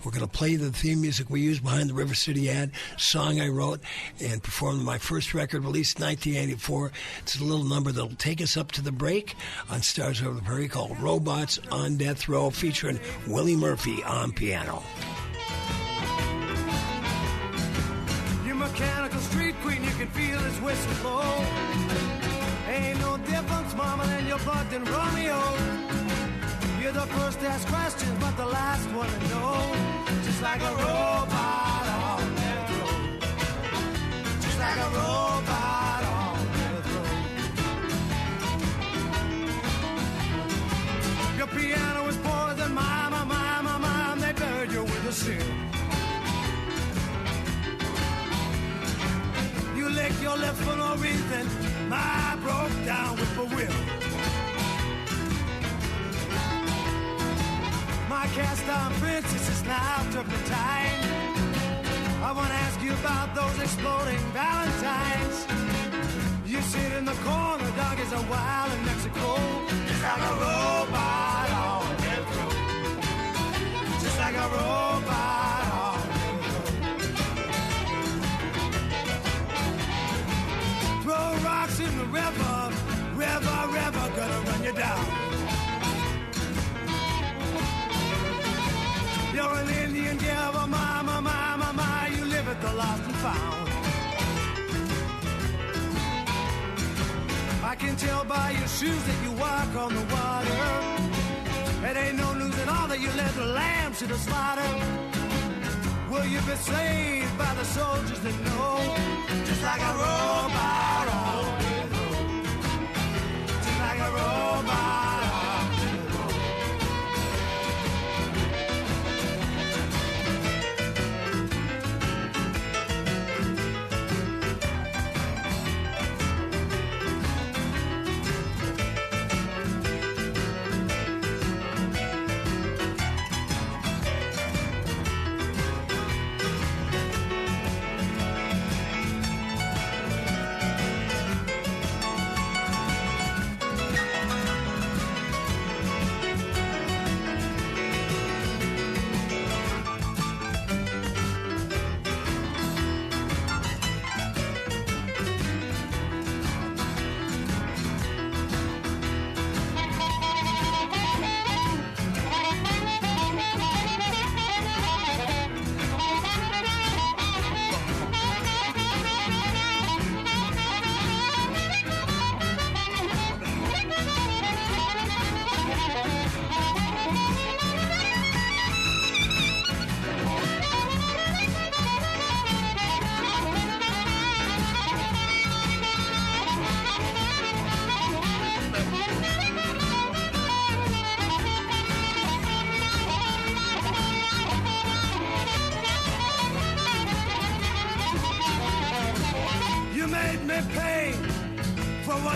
We're going to play the theme music we use behind the River City ad, song I wrote and performed on my first record released in 1984. It's a little number that'll take us up to the break on Stars Over the Prairie called Robots on Death Row, featuring Willie Murphy on piano. You're mechanical street queen, you can feel his whistle blow. Ain't no difference, mama, than your bugged and Romeo. You're the first to ask questions, but the last one to know. Just like a robot on death row. Just like a robot on death row. Your piano is poison, mama, they buried you with a sin. You lick your lips for no reason, my broke down with a whip. My cast-iron princess is now turpentine. I want to ask you about those exploding valentines. You sit in the corner, dog is a wild in Mexico. Just like a robot on death row. Just like a robot on death row. Throw rocks in the river, river, gonna run you down. You're an Indian devil, my, you live at the lost and found. I can tell by your shoes that you walk on the water. It ain't no news at all that you led the lambs to the slaughter. Will you be saved by the soldiers that know? Just like a robot on death row. Just like a robot.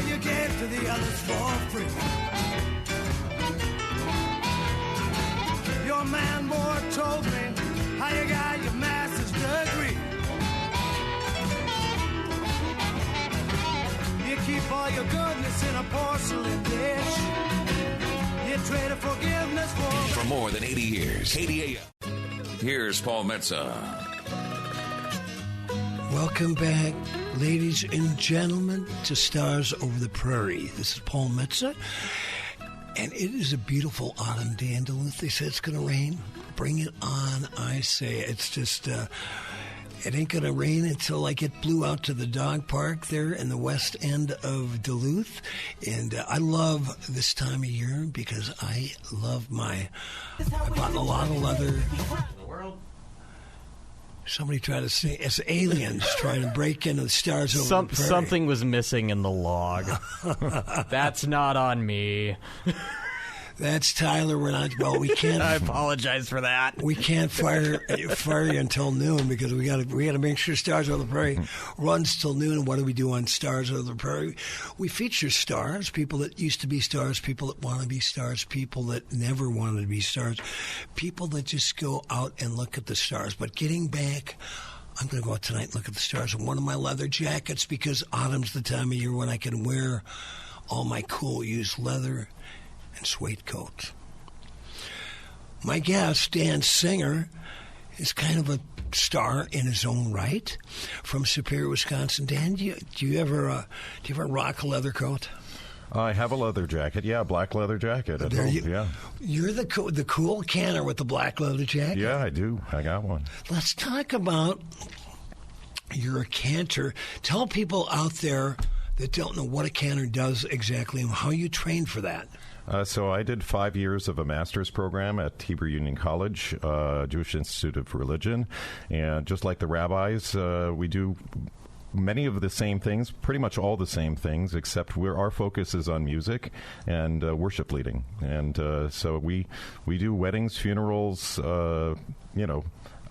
You gave to the others for free. Your man boy told me how you got your master's degree. keep all your goodness in a porcelain dish. You traded forgiveness for more than 80 years. KDAL. Here's Paul Metsa. Welcome back, ladies and gentlemen, to Stars Over the Prairie. This is Paul Metsa, and it is a beautiful autumn day in Duluth. They say it's going to rain. Bring it on, I say. It's just, it ain't going to rain until I get Blue out to the dog park there in the west end of Duluth. And I love this time of year because I love I bought a lot of leather. Somebody tried to say it's aliens trying to break into the Stars Over the Prairie. Something was missing in the log. That's not on me. That's Tyler. We're not. Well, we can't. I apologize for that. We can't fire you until noon because we got to make sure Stars Over the Prairie runs till noon. And what do we do on Stars Over the Prairie? We feature stars, people that used to be stars, people that want to be stars, people that never wanted to be stars, people that just go out and look at the stars. But getting back, I'm going to go out tonight and look at the stars in one of my leather jackets because autumn's the time of year when I can wear all my cool used leather and suede coats. My guest, Dan Singer, is kind of a star in his own right from Superior, Wisconsin. Dan, do you ever rock a leather coat? I have a leather jacket. Yeah, black leather jacket at home. Yeah. You're the cool canner with the black leather jacket? Yeah, I do. I got one. Let's talk about you're a cantor. Tell people out there that don't know what a cantor does exactly and how you train for that. So I did 5 years of a master's program at Hebrew Union College, Jewish Institute of Religion. And just like the rabbis, we do many of the same things, pretty much all the same things, except our focus is on music and worship leading. And so we do weddings, funerals, I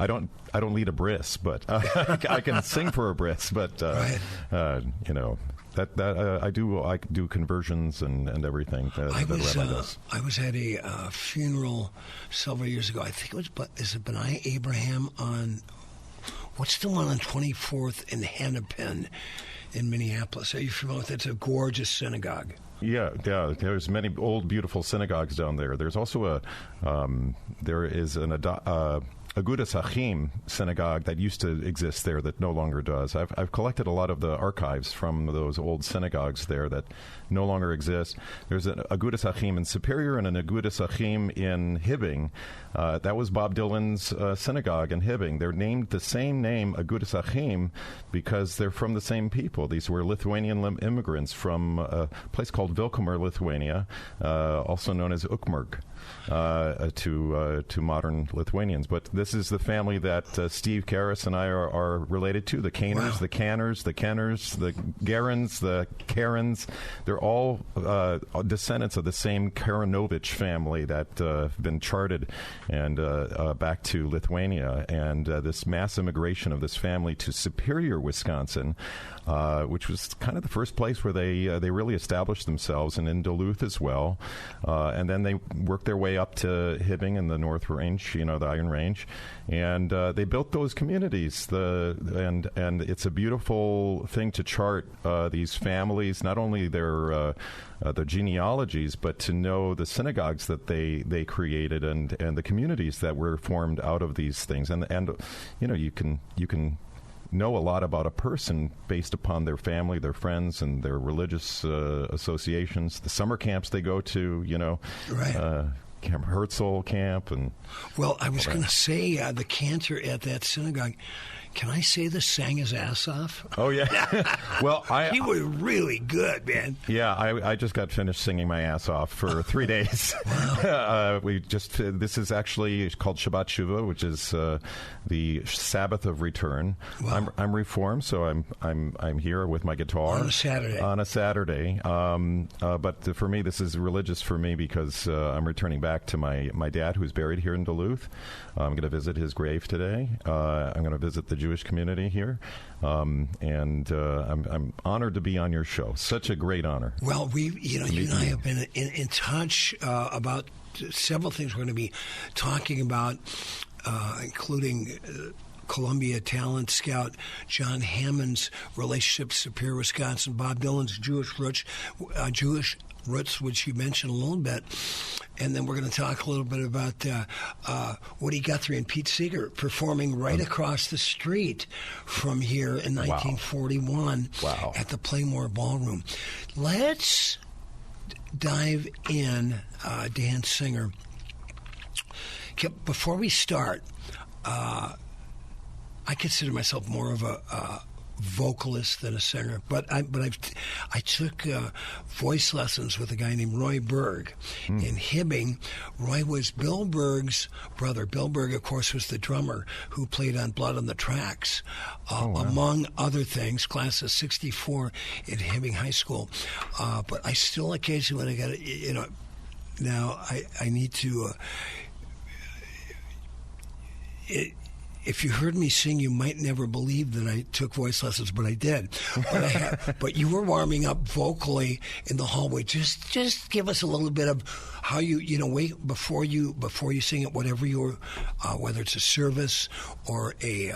don't lead a bris, but I can sing for a bris, but I do conversions and everything that rabbi does. I was at a funeral several years ago. I think it was, is it Benai Abraham on what's the one on 24th in Hennepin in Minneapolis? Are you familiar with it? It's a gorgeous synagogue. Yeah. There's many old, beautiful synagogues down there. There's also there is an Agudas Achim synagogue that used to exist there that no longer does. I've collected a lot of the archives from those old synagogues there that no longer exist. There's an Agudas Achim in Superior and an Agudas Achim in Hibbing. That was Bob Dylan's synagogue in Hibbing. They're named the same name, Agudas Achim, because they're from the same people. These were Lithuanian immigrants from a place called Vilkomer, Lithuania, also known as Ukmerg. To modern Lithuanians. But this is the family that Steve Karras and I are related to. The Caners, wow. The Canners, the Kenners, the Garens, the Karens. They're all descendants of the same Karanovich family that have been charted and back to Lithuania. And this mass immigration of this family to Superior, Wisconsin, which was kind of the first place where they really established themselves, and in Duluth as well. And then they worked their way up to Hibbing in the North Range, the Iron Range, and they built those communities. And it's a beautiful thing to chart these families, not only their genealogies, but to know the synagogues that they created and the communities that were formed out of these things. And you can know a lot about a person based upon their family, their friends, and their religious associations, the summer camps they go to, right. Camp Herzl camp. And well, I was going to say the cantor at that synagogue, can I say this, sang his ass off? Oh, yeah. Well, he was really good, man. Yeah, I just got finished singing my ass off for 3 days. Wow. This is actually called Shabbat Shuvah, which is the Sabbath of Return. Wow. I'm Reformed, so I'm here with my guitar on a Saturday. But for me, this is religious for me because I'm returning back to my dad, who's buried here in Duluth. I'm going to visit his grave today. I'm going to visit the Jewish community here, and I'm honored to be on your show. Such a great honor. Well, you and I have been in touch about several things we're going to be talking about, including Columbia talent scout John Hammond's relationship to Superior, Wisconsin, Bob Dylan's Jewish roots, which you mentioned a little bit. And then we're going to talk a little bit about Woody Guthrie and Pete Seeger performing right across the street from here in 1941 at the Playmore Ballroom. Let's dive in, Dan Singer. Before we start, I consider myself more of a vocalist than a singer, but I took voice lessons with a guy named Roy Berg in Hibbing. Roy was Bill Berg's brother. Bill Berg, of course, was the drummer who played on Blood on the Tracks, among other things. Class of '64 at Hibbing High School. But I still occasionally, when I got it, now I need to. If you heard me sing, you might never believe that I took voice lessons, but I did. But you were warming up vocally in the hallway. Just give us a little bit of how wait before you sing it, whatever whether it's a service or a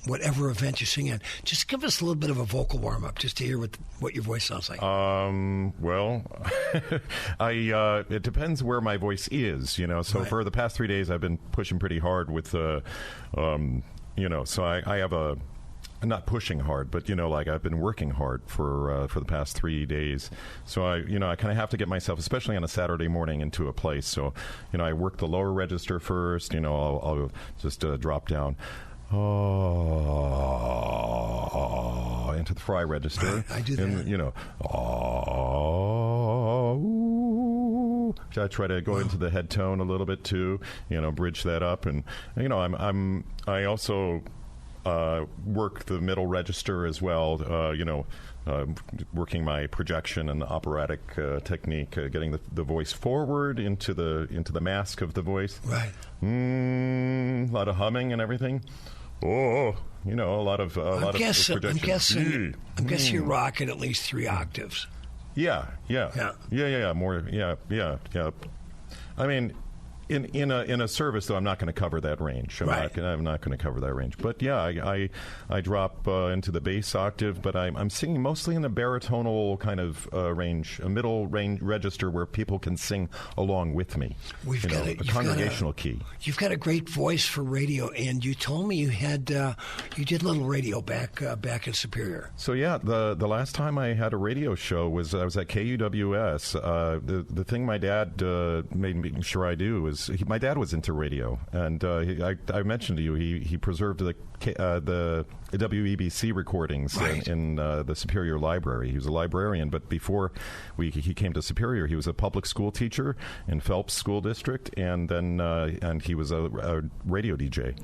whatever event you sing at. Just give us a little bit of a vocal warm up, just to hear what your voice sounds like. Well, it depends where my voice is, So for the past 3 days, I've been pushing pretty hard with, so I have not pushing hard, but I've been working hard for the past 3 days. So I kind of have to get myself, especially on a Saturday morning, into a place. So I work the lower register first. I'll just drop down. Into the fry register. I do that. And, I try to go into the head tone a little bit too. Bridge that up, and I also work the middle register as well. Working my projection and the operatic technique, getting the voice forward into the mask of the voice. Right. A lot of humming and everything. A lot of I'm guessing you're rocking at least 3 octaves. Yeah. More. Yeah. I mean, in a service, though, I'm not going to cover that range. I'm not going to cover that range. But yeah, I drop into the bass octave, but I'm singing mostly in the baritonal kind of range, a middle range register where people can sing along with me. We've got a congregational key. You've got a great voice for radio, and you told me you did a little radio back in Superior. So yeah, the last time I had a radio show was I was at KUWS. The thing my dad made me sure I do is my dad was into radio, and I mentioned to you he preserved the WEBC recordings in the Superior Library. He was a librarian, but before he came to Superior, he was a public school teacher in Phelps School District, and then and he was a radio DJ,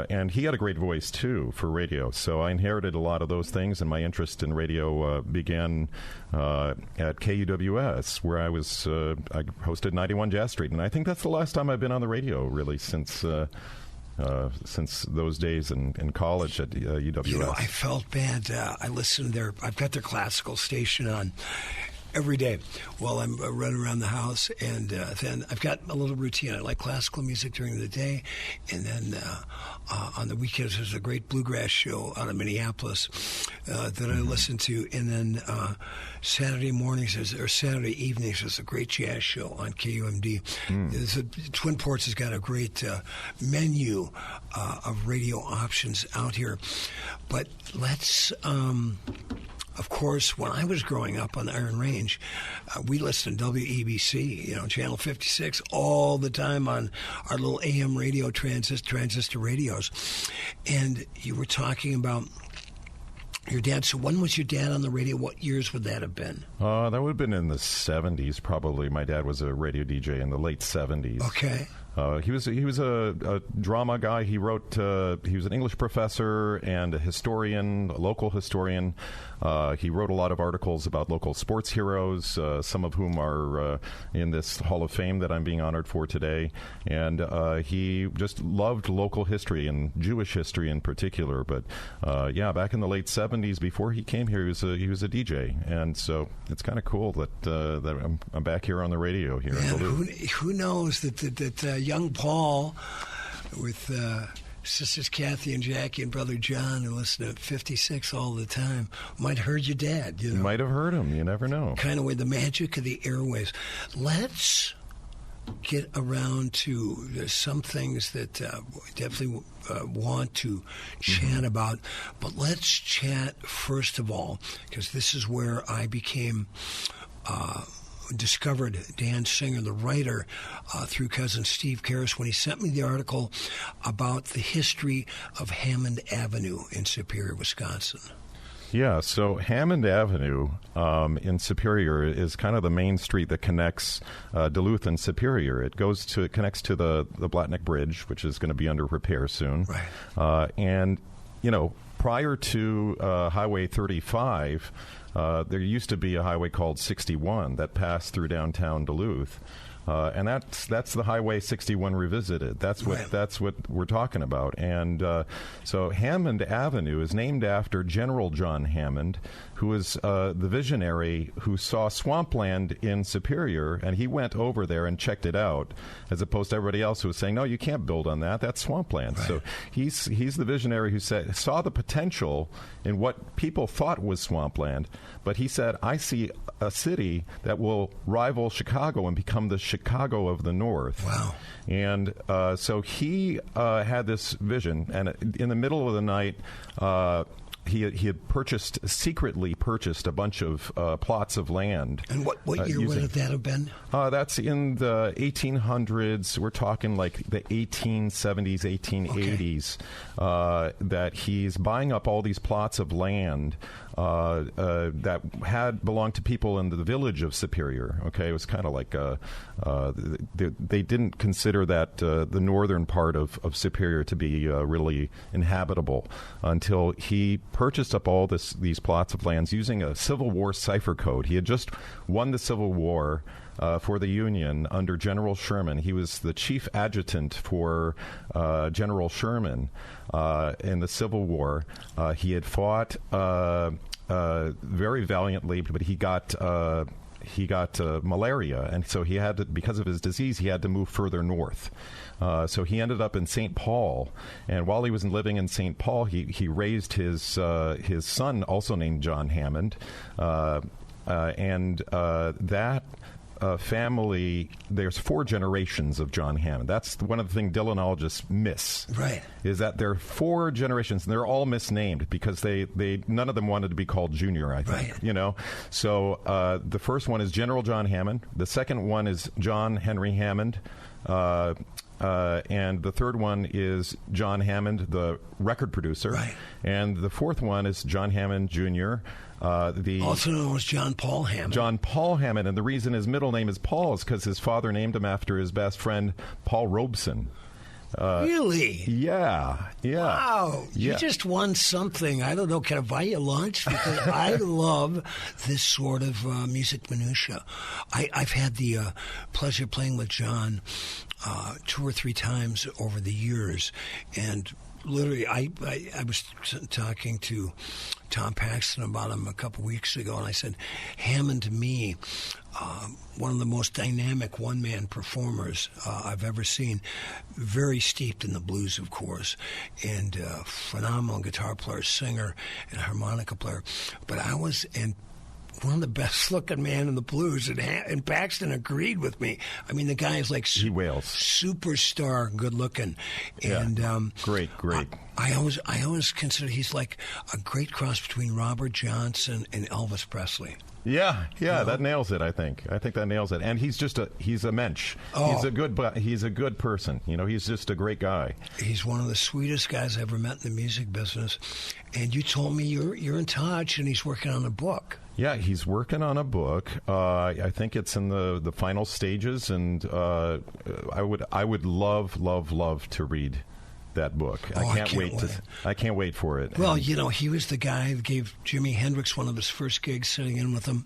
and he had a great voice too for radio. So I inherited a lot of those things, and my interest in radio began at KUWS, where I hosted 91 Jazz Street, and I think that's the last time I've been on the radio really since those days in college at UWS. I felt bad. I listened there. I've got their classical station on every day while I'm running around the house, and then I've got a little routine. I like classical music during the day, and then on the weekends there's a great bluegrass show out of Minneapolis that I listen to, and then Saturday evenings there's a great jazz show on KUMD. Twin Ports has got a great menu of radio options out here, but let's. Of course, when I was growing up on the Iron Range, we listened to WEBC, Channel 56, all the time on our little AM radio transistor radios. And you were talking about your dad. So when was your dad on the radio? What years would that have been? That would have been in the 70s, probably. My dad was a radio DJ in the late 70s. Okay. He was a drama guy. He wrote. He was an English professor and a historian, a local historian. He wrote a lot of articles about local sports heroes, some of whom are in this Hall of Fame that I'm being honored for today. And he just loved local history and Jewish history in particular. But back in the late 70s, before he came here, he was a DJ, and so it's kind of cool that I'm back here on the radio here in Duluth. Who knows that young Paul with Sisters Kathy and Jackie and Brother John who listen to 56 all the time might have heard your dad. You know? Might have heard him. You never know. Kind of with the magic of the airwaves. Let's get around to there's some things that we definitely want to chat about, but let's chat first of all, because this is where I became discovered Dan Singer, the writer, through cousin Steve Karras when he sent me the article about the history of Hammond Avenue in Superior, Wisconsin. Yeah, so Hammond Avenue in Superior is kind of the main street that connects Duluth and Superior. It connects to the Blatnick Bridge, which is going to be under repair soon. Right. And, prior to Highway 35, there used to be a highway called 61 that passed through downtown Duluth. And that's the Highway 61 revisited. That's what we're talking about. And so Hammond Avenue is named after General John Hammond, who was the visionary who saw swampland in Superior, and he went over there and checked it out, as opposed to everybody else who was saying, no, you can't build on that. That's swampland. Right. So he's the visionary who saw the potential in what people thought was swampland, but he said, I see a city that will rival Chicago and become the Chicago of the North. Wow. And so he had this vision, and in the middle of the night, he had secretly purchased a bunch of plots of land. And what year would that have been? That's in the 1800s. We're talking like the 1870s, 1880s, that he's buying up all these plots of land that had belonged to people in the village of Superior. Okay, it was kind of like they didn't consider that the northern part of Superior to be really inhabitable until he purchased up all these plots of lands using a Civil War cipher code. He had just won the Civil War for the Union under General Sherman. He was the chief adjutant for General Sherman in the Civil War. He had fought very valiantly, but he got malaria, and so he had to, because of his disease, he had to move further north. So he ended up in St. Paul, and while he was living in St. Paul, he raised his son, also named John Hammond, and that family, there's 4 generations of John Hammond. That's one of the things Dylanologists miss. Right. Is that there are 4 generations, and they're all misnamed because they none of them wanted to be called Junior, I think. Right. So the first one is General John Hammond. The second one is John Henry Hammond. And the third one is John Hammond, the record producer. Right. And the fourth one is John Hammond Jr., also known as John Paul Hammond. John Paul Hammond, and the reason his middle name is Paul is because his father named him after his best friend, Paul Robeson. Really? Yeah. Wow. Yeah. You just won something. I don't know. Can I buy you lunch? Because I love this sort of music minutia. I've had the pleasure of playing with John 2 or 3 times over the years, and literally, I was talking to Tom Paxton about him a couple weeks ago, and I said, Hammond to me, one of the most dynamic one-man performers I've ever seen, very steeped in the blues, of course, and phenomenal guitar player, singer, and harmonica player. But one of the best-looking man in the blues, and Paxton agreed with me. I mean, the guy is like superstar good-looking, and great. I always consider he's like a great cross between Robert Johnson and Elvis Presley. Yeah, that nails it. I think that nails it. And he's a mensch. Oh. He's a good person. He's just a great guy. He's one of the sweetest guys I ever met in the music business. And you told me you're in touch, and he's working on a book. Yeah, he's working on a book. I think it's in the final stages, and I would love to read that book. I can't wait for it. Well, he was the guy who gave Jimi Hendrix one of his first gigs, sitting in with him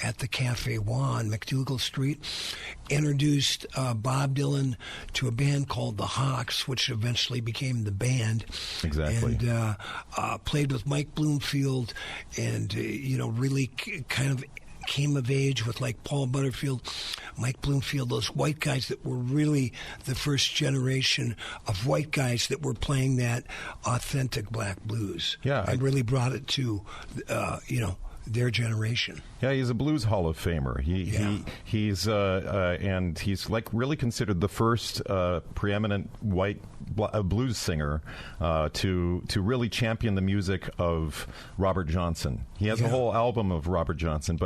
at the Cafe Wa on McDougal Street. Introduced Bob Dylan to a band called the Hawks, which eventually became the band. Exactly. And played with Mike Bloomfield, and really kind of came of age with like Paul Butterfield. Mike Bloomfield, those white guys that were really the first generation of white guys that were playing that authentic black blues. Yeah, and really brought it to, their generation. Yeah, he's a blues Hall of Famer. He's and he's like really considered the first preeminent white blues singer to really champion the music of Robert Johnson. He has a whole album of Robert Johnson,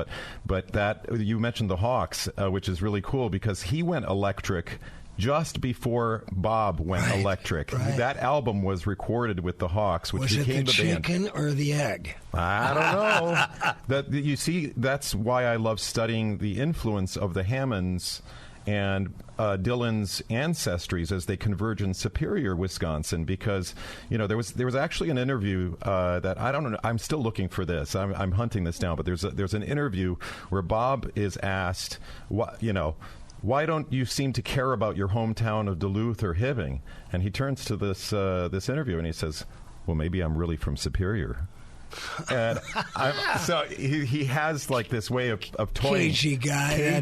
but that you mentioned the Hawks, which is really cool because he went electric just before Bob went electric. Right. That album was recorded with the Hawks, which was became it the band. chicken or the egg? I don't know. You see, that's why I love studying the influence of the Hammonds and Dylan's ancestries as they converge in Superior, Wisconsin, because there was actually an interview that I don't know. I'm still looking for this. I'm hunting this down, but there's an interview where Bob is asked, why don't you seem to care about your hometown of Duluth or Hibbing? And he turns to this interview and he says, well, maybe I'm really from Superior. And so he has like this way of toying. Cagey guy,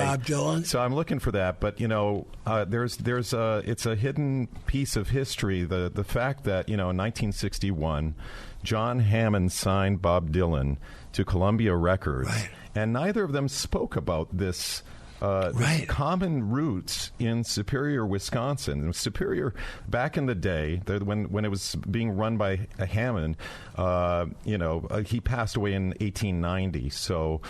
Bob Dylan. So I'm looking for that, but it's a hidden piece of history. The fact that in 1961, John Hammond signed Bob Dylan to Columbia Records, and neither of them spoke about this. This common roots in Superior, Wisconsin. Superior, back in the day, when it was being run by Hammond, he passed away in 1890. So,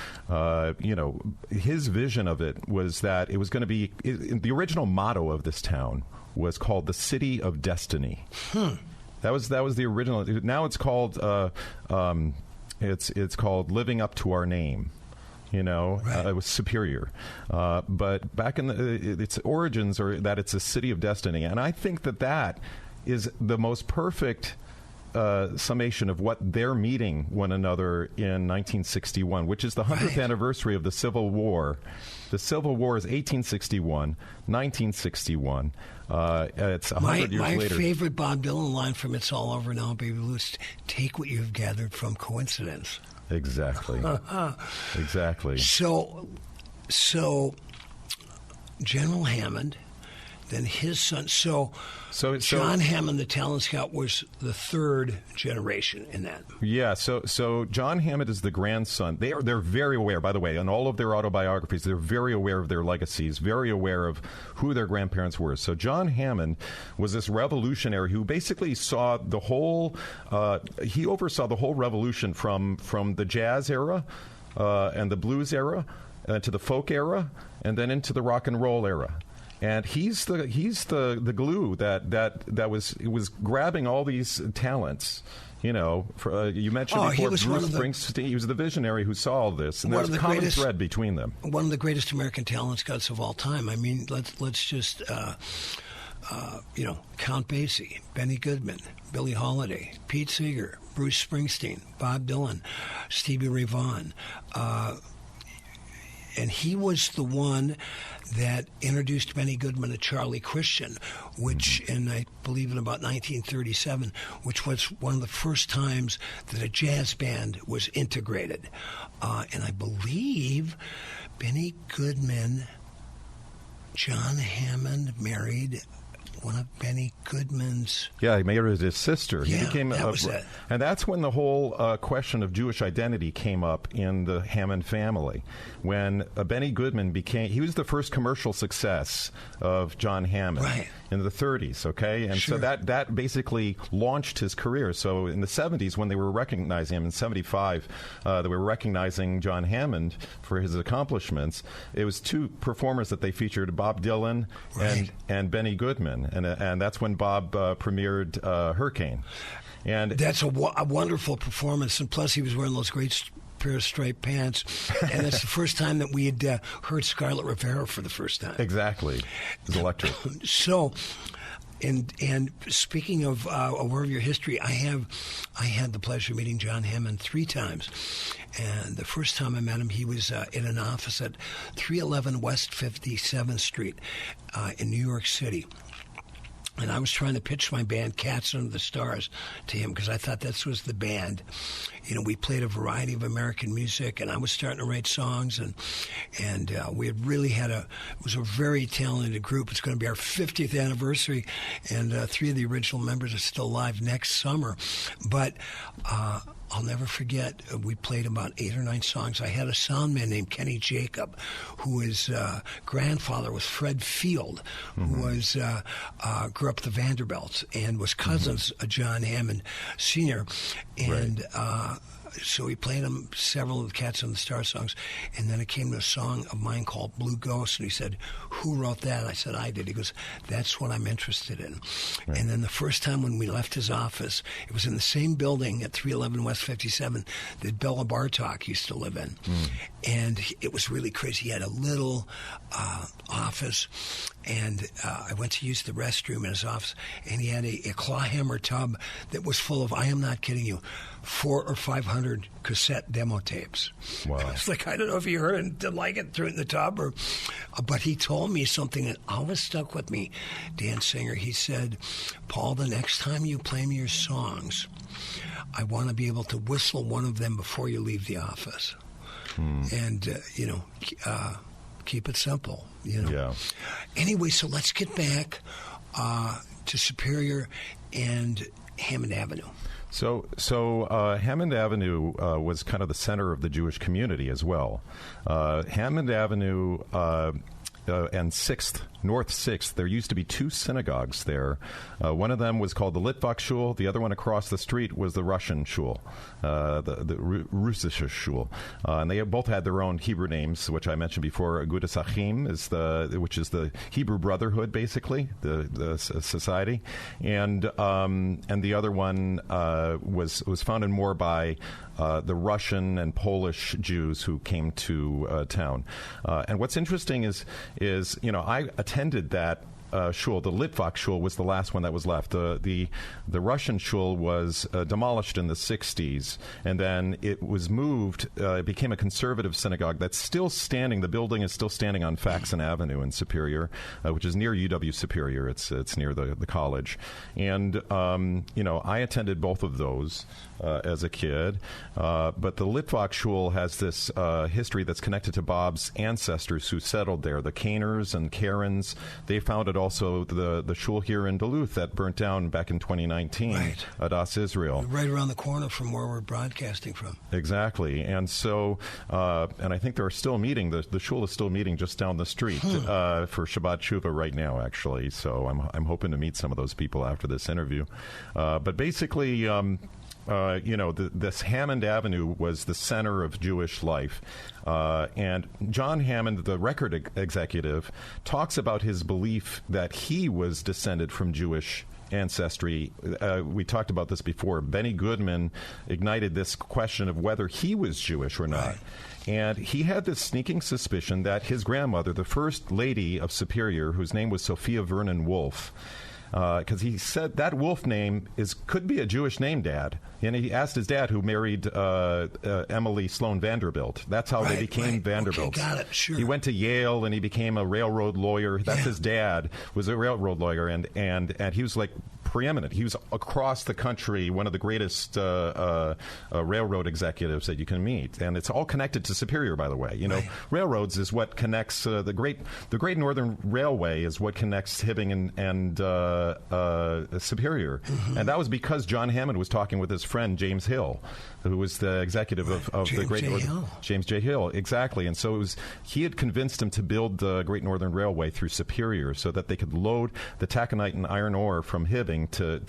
his vision of it was that it was going to be the original motto of this town was called the City of Destiny. That was the original. Now it's called it's called Living Up to Our Name. It was Superior. But back in its origins are that it's a city of destiny. And I think that is the most perfect summation of what they're meeting one another in 1961, which is the 100th anniversary of the Civil War. The Civil War is 1861, 1961. It's 100 years later. My favorite Bob Dylan line from It's All Over Now, Baby Blue, take what you've gathered from coincidence. Exactly. Exactly. So General Hammond, then his son. So John Hammond, the talent scout, was the third generation in that. Yeah. So John Hammond is the grandson. They're very aware, by the way, in all of their autobiographies, they're very aware of their legacies, very aware of who their grandparents were. So John Hammond was this revolutionary who basically saw the whole. He oversaw the whole revolution from the jazz era and the blues era to the folk era, and then into the rock and roll era. And he's the glue that was grabbing all these talents. You mentioned before Bruce Springsteen. He was the visionary who saw all this, and there's a common thread between them. One of the greatest American talent scouts of all time. I mean, let's just Count Basie, Benny Goodman, Billie Holiday, Pete Seeger, Bruce Springsteen, Bob Dylan, Stevie Ray Vaughan. And he was the one that introduced Benny Goodman to Charlie Christian, which, I believe in about 1937, which was one of the first times that a jazz band was integrated. And I believe Benny Goodman, John Hammond married one of Benny Goodman's... Yeah, he married his sister. Yeah, he became that was it. And that's when the whole question of Jewish identity came up in the Hammond family. When Benny Goodman he was the first commercial success of John Hammond in the 30s, okay? And so that basically launched his career. So in the 70s, when they were recognizing him, in 75, they were recognizing John Hammond for his accomplishments. It was two performers that they featured, Bob Dylan and Benny Goodman. And that's when Bob premiered Hurricane. And that's a wonderful performance. And plus, he was wearing those great pair of striped pants. And that's the first time that we had heard Scarlett Rivera for the first time. Exactly. It was electric. So... And speaking of aware of your history, I had the pleasure of meeting John Hammond 3 times. And the first time I met him, he was in an office at 311 West 57th Street in New York City. And I was trying to pitch my band, Cats Under the Stars, to him because I thought this was the band. You know, we played a variety of American music, and I was starting to write songs, and we had really it was a very talented group. It's going to be our 50th anniversary, and 3 of the original members are still alive next summer. But I'll never forget, we played about 8 or 9 songs. I had a sound man named Kenny Jacob, who his grandfather was Fred Field, who was grew up at the Vanderbilts and was cousins of John Hammond Sr. And so he played him several of the Cats on the Star songs, and then it came to a song of mine called Blue Ghost, and he said, "Who wrote that?" I said, "I did." He goes, "That's what I'm interested in." Right. And then the first time when we left his office, it was in the same building at 311 West 57 that Bella Bartok used to live in. And it was really crazy. He had a little office, and I went to use the restroom in his office, and he had a claw hammer tub that was full of, I am not kidding you, 400 or 500 cassette demo tapes. Wow. It's like, I don't know if you heard it, didn't like it, threw it in the tub, but he told me something that always stuck with me, Dan Singer. He said, "Paul, the next time you play me your songs, I want to be able to whistle one of them before you leave the office." And, keep it simple, Yeah. Anyway, so let's get back to Superior and Hammond Avenue. So Hammond Avenue was kind of the center of the Jewish community as well. Hammond Avenue and 6th, North 6th, there used to be 2 synagogues there. One of them was called the Litvak Shul. The other one across the street was the Russian Shul, the Russische Shul. And they both had their own Hebrew names, which I mentioned before. Agudas Achim, which is the Hebrew Brotherhood, basically, the society. And the other one was founded more by the Russian and Polish Jews who came to town. And what's interesting is I attended that shul. The Litvak shul was the last one that was left. The Russian shul was demolished in the 60s, and then it was moved. It became a conservative synagogue that's still standing. The building is still standing on Faxon Avenue in Superior, which is near UW Superior. It's near the college. And I attended both of those as a kid. But the Litvak shul has this history that's connected to Bob's ancestors who settled there. The Caners and Karens, they founded also the shul here in Duluth that burnt down back in 2019. Right. Adas Israel. Right around the corner from where we're broadcasting from. Exactly. And so, and I think they're still meeting, the shul is still meeting just down the street for Shabbat Shuvah right now, actually. So I'm hoping to meet some of those people after this interview. But basically, this Hammond Avenue was the center of Jewish life. And John Hammond, the record executive, talks about his belief that he was descended from Jewish ancestry. We talked about this before. Benny Goodman ignited this question of whether he was Jewish or not. Right. And he had this sneaking suspicion that his grandmother, the first lady of Superior, whose name was Sophia Vernon Wolfe, because he said that Wolf name could be a Jewish name, Dad. And he asked his dad, who married Emily Sloan Vanderbilt. That's how they became Vanderbilts. Okay, got it, sure. He went to Yale, and he became a railroad lawyer. That's his dad, was a railroad lawyer, and he was like preeminent. He was across the country one of the greatest railroad executives that you can meet, and it's all connected to Superior, by the way. Railroads is what connects the Great Northern Railway is what connects Hibbing and Superior, and that was because John Hammond was talking with his friend James Hill, who was the executive of the Great Northern. James J. Hill, exactly. And so he had convinced him to build the Great Northern Railway through Superior so that they could load the taconite and iron ore from Hibbing to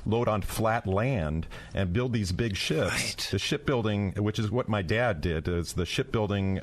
load on flat land and build these big ships. Right. The shipbuilding, which is what my dad did, is the shipbuilding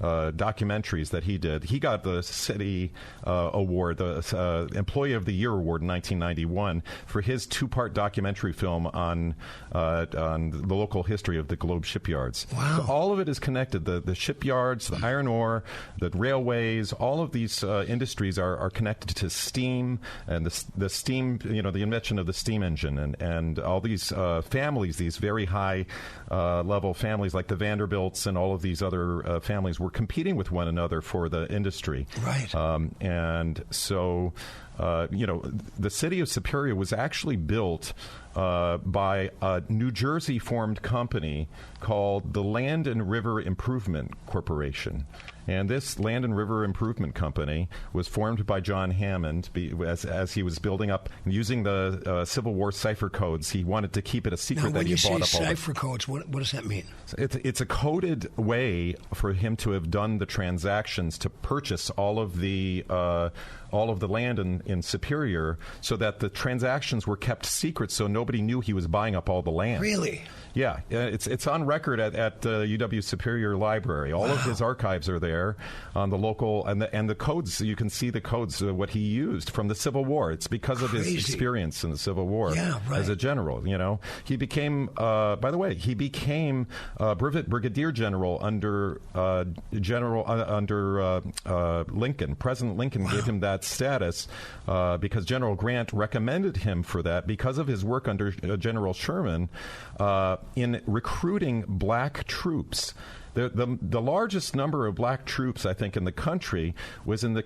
documentaries that he did. He got the city award, the Employee of the Year award in 1991 for his 2-part documentary film on the local history of the Globe shipyards. Wow. So all of it is connected. The shipyards, the iron ore, the railways, all of these industries are connected to steam, and the steam, the invention of the steam engine, and all these families, these very high level families like the Vanderbilts and all of these other families were competing with one another for the industry. Right. And so the city of Superior was actually built by a New Jersey-formed company called the Land and River Improvement Corporation. And this Land and River Improvement Company was formed by John Hammond as he was building up and using the Civil War cipher codes. He wanted to keep it a secret that he bought up all. When you say cipher codes, what does that mean? It's a coded way for him to have done the transactions to purchase all of the land in Superior, so that the transactions were kept secret, so nobody knew he was buying up all the land. Really? Yeah, it's on record at UW Superior Library. All of his archives are there on the local, and the codes. You can see the codes, what he used from the Civil War. It's because of his experience in the Civil War as a general. He became, by the way, brigadier general under Lincoln. President Lincoln gave him that status because General Grant recommended him for that because of his work under General Sherman. In recruiting black troops. The largest number of black troops, I think, in the country was in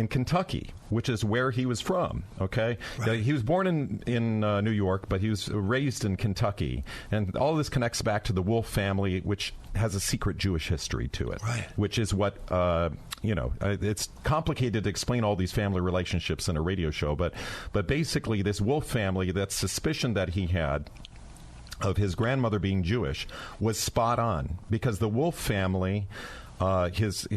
Kentucky, which is where he was from. Okay, he was born in New York, but he was raised in Kentucky, and all this connects back to the Wolf family, which has a secret Jewish history to it. Right. Which is what it's complicated to explain all these family relationships in a radio show, but basically, this Wolf family, that suspicion that he had of his grandmother being Jewish was spot on, because the Wolf family, his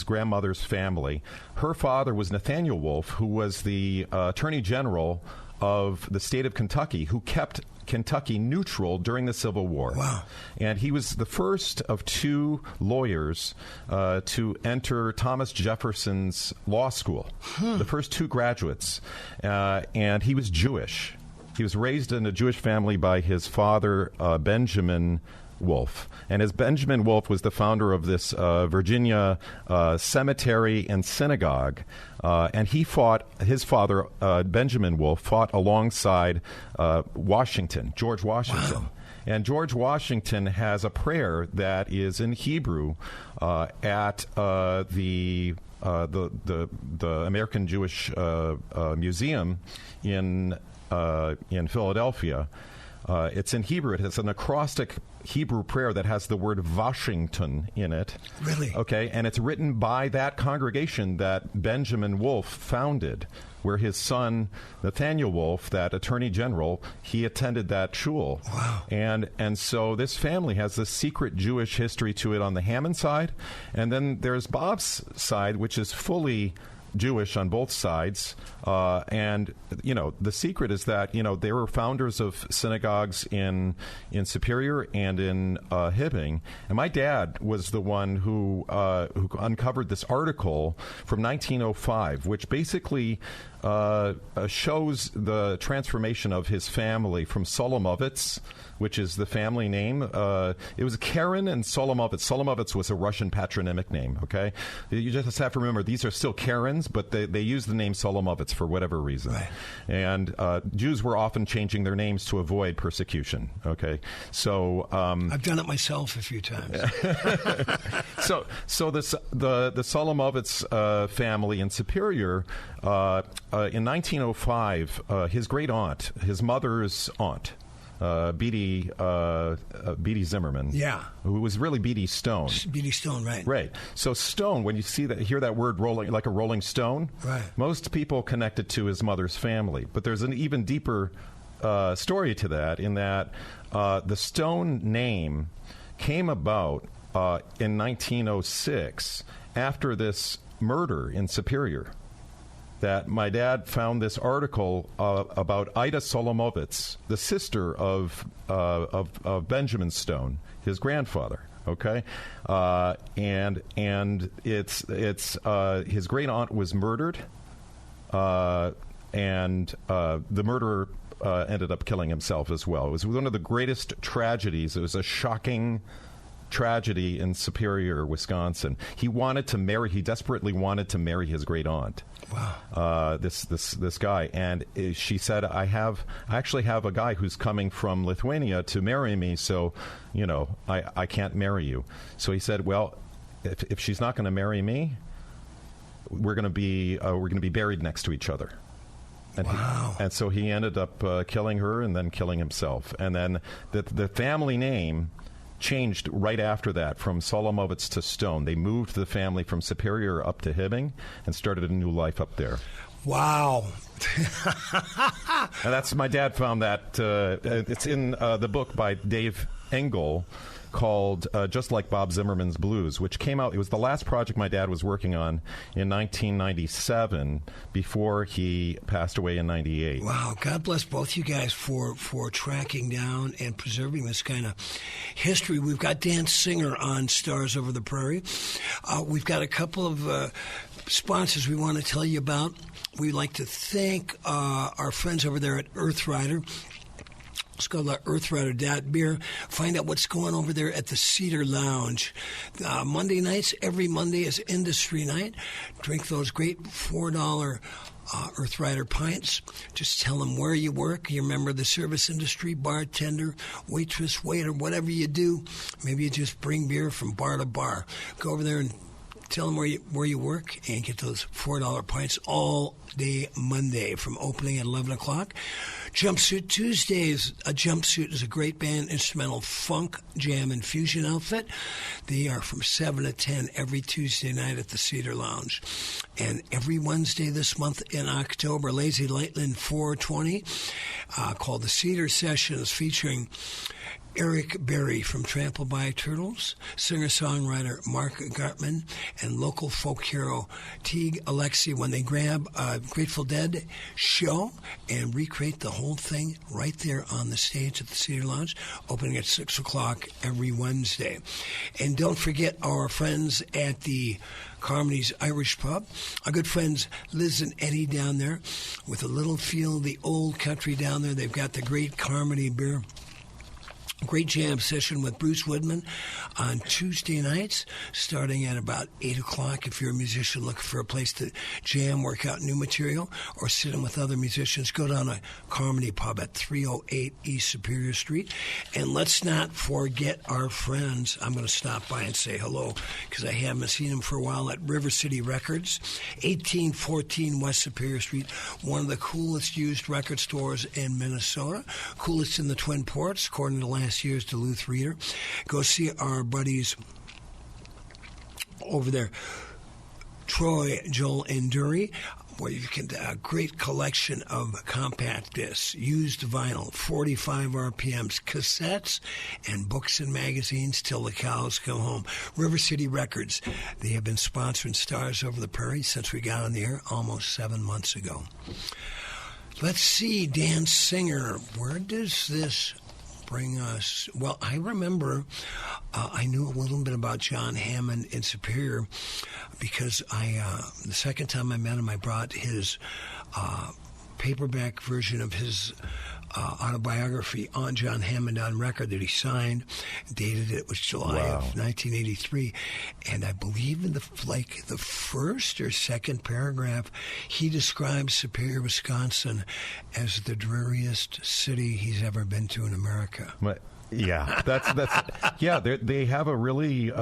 grandmother's family, her father was Nathaniel Wolf, who was the Attorney General of the state of Kentucky, who kept Kentucky neutral during the Civil War. Wow. And he was the first of two lawyers to enter Thomas Jefferson's law school, the first two graduates, and he was Jewish. He was raised in a Jewish family by his father, Benjamin Wolf. And as Benjamin Wolf was the founder of this Virginia cemetery and synagogue, and his father, Benjamin Wolf, fought alongside George Washington. Wow. And George Washington has a prayer that is in Hebrew at the American Jewish Museum in Philadelphia. It's in Hebrew. It has an acrostic Hebrew prayer that has the word Washington in it. Really? Okay, and it's written by that congregation that Benjamin Wolf founded, where his son, Nathaniel Wolf, that attorney general, he attended that shul. Wow. And so this family has this secret Jewish history to it on the Hammond side, and then there's Bob's side, which is fully Jewish on both sides, and the secret is that they were founders of synagogues in Superior and in Hibbing, and my dad was the one who uncovered this article from 1905, which basically shows the transformation of his family from Solomovitz, which is the family name. It was Karen and Solomovitz. Solomovitz was a Russian patronymic name, okay? You just have to remember, these are still Karens, but they use the name Solomovitz for whatever reason. Right. And Jews were often changing their names to avoid persecution, okay? So I've done it myself a few times. So the Solomovitz family in Superior, in 1905, his great aunt, his mother's aunt, Beatty Zimmerman, who was really Beatty Stone. Beatty Stone, right? Right. So Stone, when you hear that word rolling like a rolling stone, right, most people connect it to his mother's family. But there's an even deeper story to that, in that the Stone name came about in 1906 after this murder in Superior. That my dad found this article about Ida Solomovitz, the sister of Benjamin Stone, his grandfather. Okay, and it's his great aunt was murdered, and the murderer ended up killing himself as well. It was one of the greatest tragedies. It was a shocking tragedy in Superior, Wisconsin. He desperately wanted to marry his great aunt. Wow. This guy, and she said, I actually have a guy who's coming from Lithuania to marry me, so I can't marry you. So he said, well, if she's not going to marry me, we're going to be buried next to each other. And and so he ended up killing her and then killing himself. And then the family name changed right after that from Solomovitz to Stone. They moved the family from Superior up to Hibbing and started a new life up there. Wow. And that's, my dad found that. It's in the book by Dave Engel called Just Like Bob Zimmerman's Blues, which came out. It was the last project my dad was working on in 1997 before he passed away in 98. Wow. God bless both you guys for tracking down and preserving this kind of history. We've got Dan Singer on Stars Over the Prairie. We've got a couple of sponsors we want to tell you about. We'd like to thank our friends over there at Earthrider. Let's go to earthrider.beer. Find out what's going over there at the Cedar Lounge. Monday nights, every Monday is industry night. Drink those great $4 Earthrider pints. Just tell them where you work. You remember the service industry, bartender, waitress, waiter, whatever you do. Maybe you just bring beer from bar to bar. Go over there and tell them where you work and get those $4 pints all day Monday from opening at 11 o'clock. Jumpsuit Tuesdays. A Jumpsuit is a great band, instrumental funk, jam, and fusion outfit. They are from 7 to 10 every Tuesday night at the Cedar Lounge. And every Wednesday this month in October, Lazy Lightland 420, called the Cedar Sessions, featuring Eric Berry from Trampled by Turtles, singer-songwriter Mark Gartman, and local folk hero Teague Alexi, when they grab a Grateful Dead show and recreate the whole thing right there on the stage at the Cedar Lounge, opening at 6 o'clock every Wednesday. And don't forget our friends at the Carmody's Irish Pub. Our good friends Liz and Eddie down there with a little feel of the old country down there. They've got the great Carmody beer. Great jam session with Bruce Woodman on Tuesday nights, starting at about 8 o'clock. If you're a musician looking for a place to jam, work out new material, or sit in with other musicians, go down to Carmody Pub at 308 East Superior Street. And let's not forget our friends. I'm going to stop by and say hello because I haven't seen them for a while at River City Records, 1814 West Superior Street, one of the coolest used record stores in Minnesota, coolest in the Twin Ports, according to last year's Duluth Reader. Go see our buddies over there, Troy, Joel, and Dury, where you can a great collection of compact discs, used vinyl, 45 RPMs, cassettes, and books and magazines till the cows come home. River City Records, they have been sponsoring Stars Over the Prairie since we got on the air almost 7 months ago. Let's see, Dan Singer, where does this bring us? Well, I remember I knew a little bit about John Hammond in Superior because the second time I met him, I brought his paperback version of his autobiography on John Hammond on record that he signed, dated it was July of 1983, and I believe in the first or second paragraph, he describes Superior, Wisconsin as the dreariest city he's ever been to in America. Yeah, that's yeah. They have a really.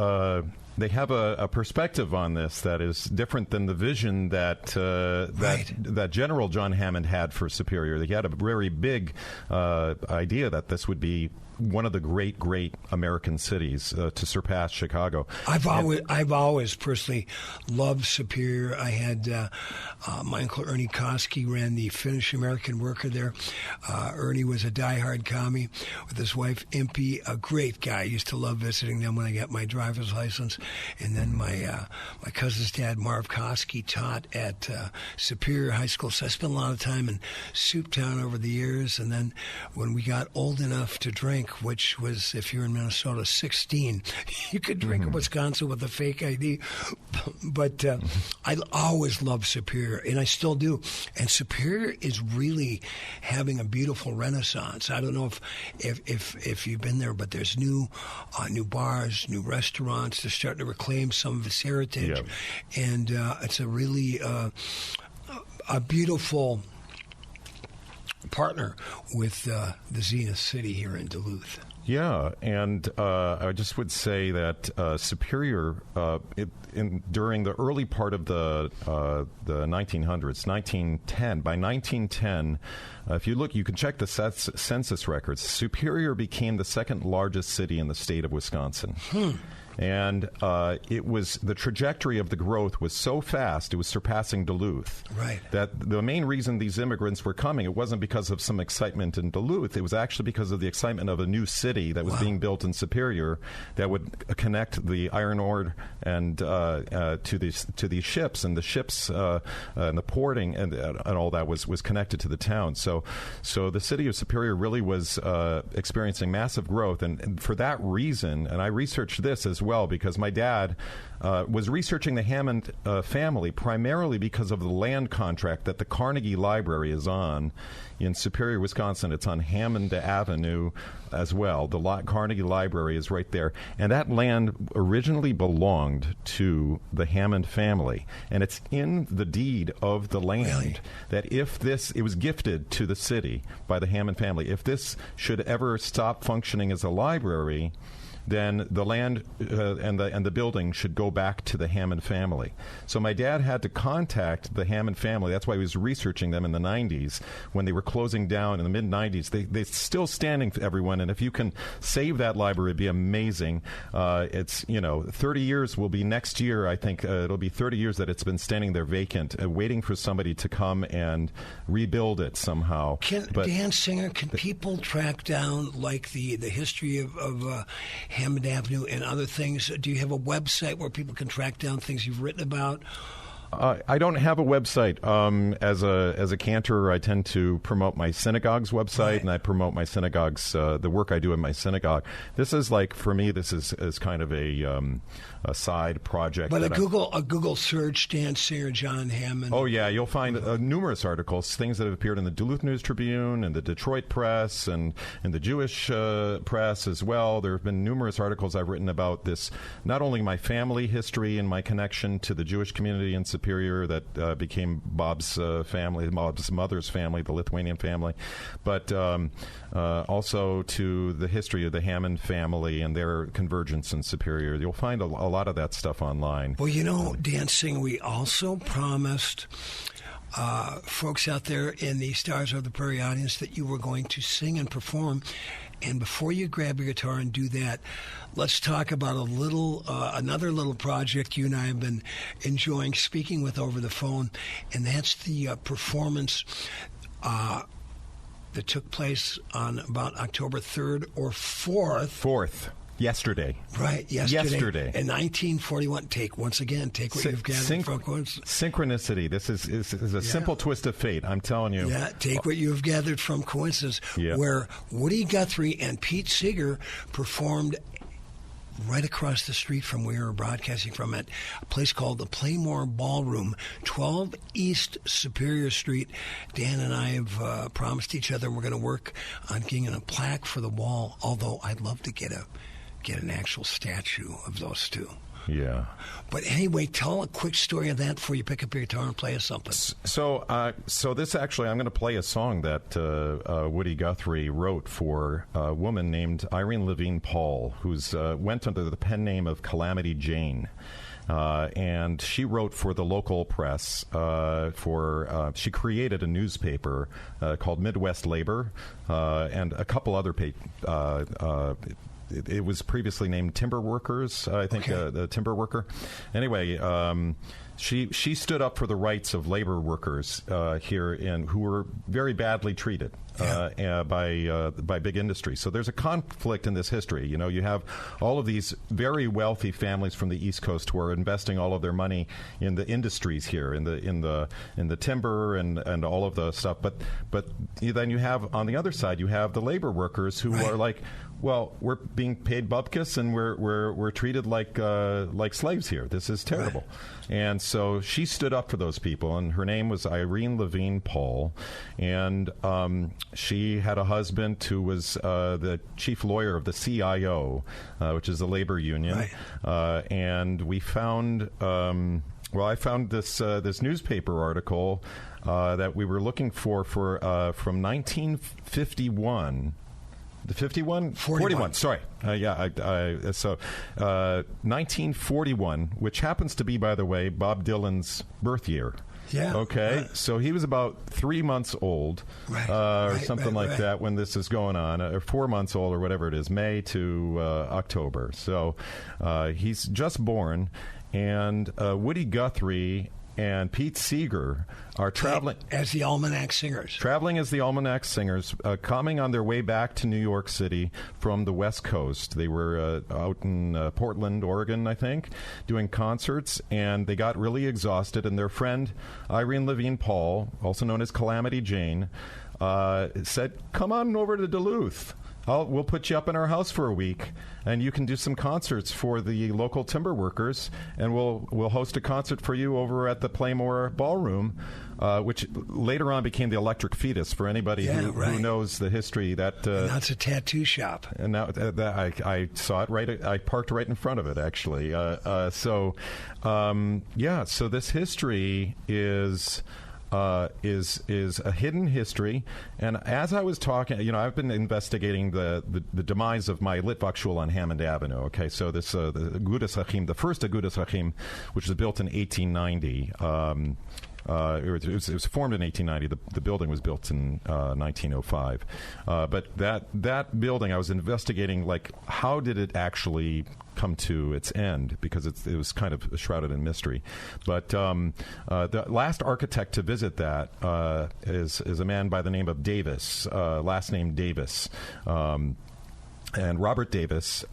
They have a perspective on this that is different than the vision that that General John Hammond had for Superior. He had a very big idea that this would be one of the great American cities to surpass Chicago. I've always personally loved Superior. I had my uncle Ernie Koski ran the Finnish American Worker there. Ernie was a diehard commie with his wife Impy, a great guy. I used to love visiting them when I got my driver's license. And then my cousin's dad, Marv Koski, taught at Superior High School. So I spent a lot of time in Souptown over the years. And then when we got old enough to drink, which was, if you're in Minnesota, 16, you could drink in Wisconsin with a fake ID. But I always loved Superior, and I still do. And Superior is really having a beautiful renaissance. I don't know if you've been there, but there's new bars, new restaurants. They're starting to reclaim some of its heritage. Yep. And it's a really a beautiful partner with the Zenith City here in Duluth. Yeah, and I just would say that Superior, during the early part of the 1900s, 1910, by 1910, if you look, you can check the census records. Superior became the second largest city in the state of Wisconsin. And it was the trajectory of the growth was so fast, it was surpassing Duluth. Right. That the main reason these immigrants were coming, it wasn't because of some excitement in Duluth. It was actually because of the excitement of a new city that was being built in Superior that would connect the iron ore and to these ships, and the ships and the porting and all that was connected to the town. So the city of Superior really was experiencing massive growth, and for that reason, and I researched this as well because my dad was researching the Hammond family primarily because of the land contract that the Carnegie Library is on in Superior, Wisconsin. It's on Hammond Avenue as well. The Carnegie Library is right there. And that land originally belonged to the Hammond family. And it's in the deed of the land that if this, it was gifted to the city by the Hammond family. If this should ever stop functioning as a library, then the land and the building should go back to the Hammond family. So my dad had to contact the Hammond family. That's why he was researching them in the 90s when they were closing down in the mid-90s. They're still standing for everyone, and if you can save that library, it'd be amazing. It's, 30 years will be next year, I think. It'll be 30 years that it's been standing there vacant, waiting for somebody to come and rebuild it somehow. Dan Singer, can people track down, like, the history of Hammond Avenue and other things? Do you have a website where people can track down things you've written about? I don't have a website. As a cantor, I tend to promote my synagogue's website, and I promote my synagogue's the work I do in my synagogue. This is like, for me, this is kind of a side project. But a Google search, Dan Singer, John Hammond. Oh yeah, you'll find numerous articles, things that have appeared in the Duluth News Tribune and the Detroit Press and the Jewish press as well. There have been numerous articles I've written about this, not only my family history and my connection to the Jewish community in Superior that became Bob's family, Bob's mother's family, the Lithuanian family, but also to the history of the Hammond family and their convergence in Superior. You'll find a lot of that stuff online. Well, Dan Singer, we also promised folks out there in the Stars of the Prairie audience that you were going to sing and perform. And before you grab your guitar and do that, let's talk about another little project you and I have been enjoying speaking with over the phone, and that's the performance that took place on about October 3rd or 4th. 4th. Yesterday. Right, yesterday. In 1941. Take what you've gathered from coincidence. Synchronicity. This is a simple twist of fate, I'm telling you. Yeah, take what you've gathered from coincidence, where Woody Guthrie and Pete Seeger performed right across the street from where we were broadcasting from, at a place called the Playmore Ballroom, 12 East Superior Street. Dan and I have promised each other we're going to work on getting a plaque for the wall, although I'd love to get an actual statue of those two. Yeah. But anyway, tell a quick story of that before you pick up your guitar and play us something. So this actually, I'm going to play a song that Woody Guthrie wrote for a woman named Irene Levine Paul, who's went under the pen name of Calamity Jane. And she wrote for the local press. She created a newspaper called Midwest Labor and a couple other it was previously named Timber Workers, I think, the Timber Worker. Anyway, she stood up for the rights of labor workers here who were very badly treated by big industry. So there's a conflict in this history. You have all of these very wealthy families from the East Coast who are investing all of their money in the industries here, in the timber and all of the stuff. But then you have, on the other side, you have the labor workers who are like, well, we're being paid bupkis and we're treated like slaves here. This is terrible. Right. And so she stood up for those people, and her name was Irene Levine Paul, and she had a husband who was the chief lawyer of the CIO, which is the labor union. Right. And we found, I found this newspaper article that we were looking for from 1951. The 51? 41. Sorry. 1941, which happens to be, by the way, Bob Dylan's birth year. Yeah. Okay. So he was about 3 months old, or something like that when this is going on, or 4 months old, or whatever it is, May to October. So he's just born, and Woody Guthrie and Pete Seeger are traveling as the Almanac Singers. Traveling as the Almanac Singers, coming on their way back to New York City from the West Coast. They were out in Portland, Oregon, I think, doing concerts, and they got really exhausted. And their friend Irene Levine Paul, also known as Calamity Jane, said, "Come on over to Duluth. We'll put you up in our house for a week, and you can do some concerts for the local timber workers, and we'll host a concert for you over at the Playmore Ballroom," which later on became the Electric Fetus. For anybody who knows the history, that's a tattoo shop. And now I saw it right. I parked right in front of it, actually. So this history is a hidden history. And as I was talking, I've been investigating the demise of my Litvak Shul on Hammond Avenue. Okay, so this the Agudas Hachim, the first Agudas Hachim, which was built in 1890. It was formed in 1890. The building was built in 1905. But that building, I was investigating, like, how did it actually come to its end, because it was kind of shrouded in mystery. But the last architect to visit that is a man by the name of Davis, last name Davis. And Robert Davis,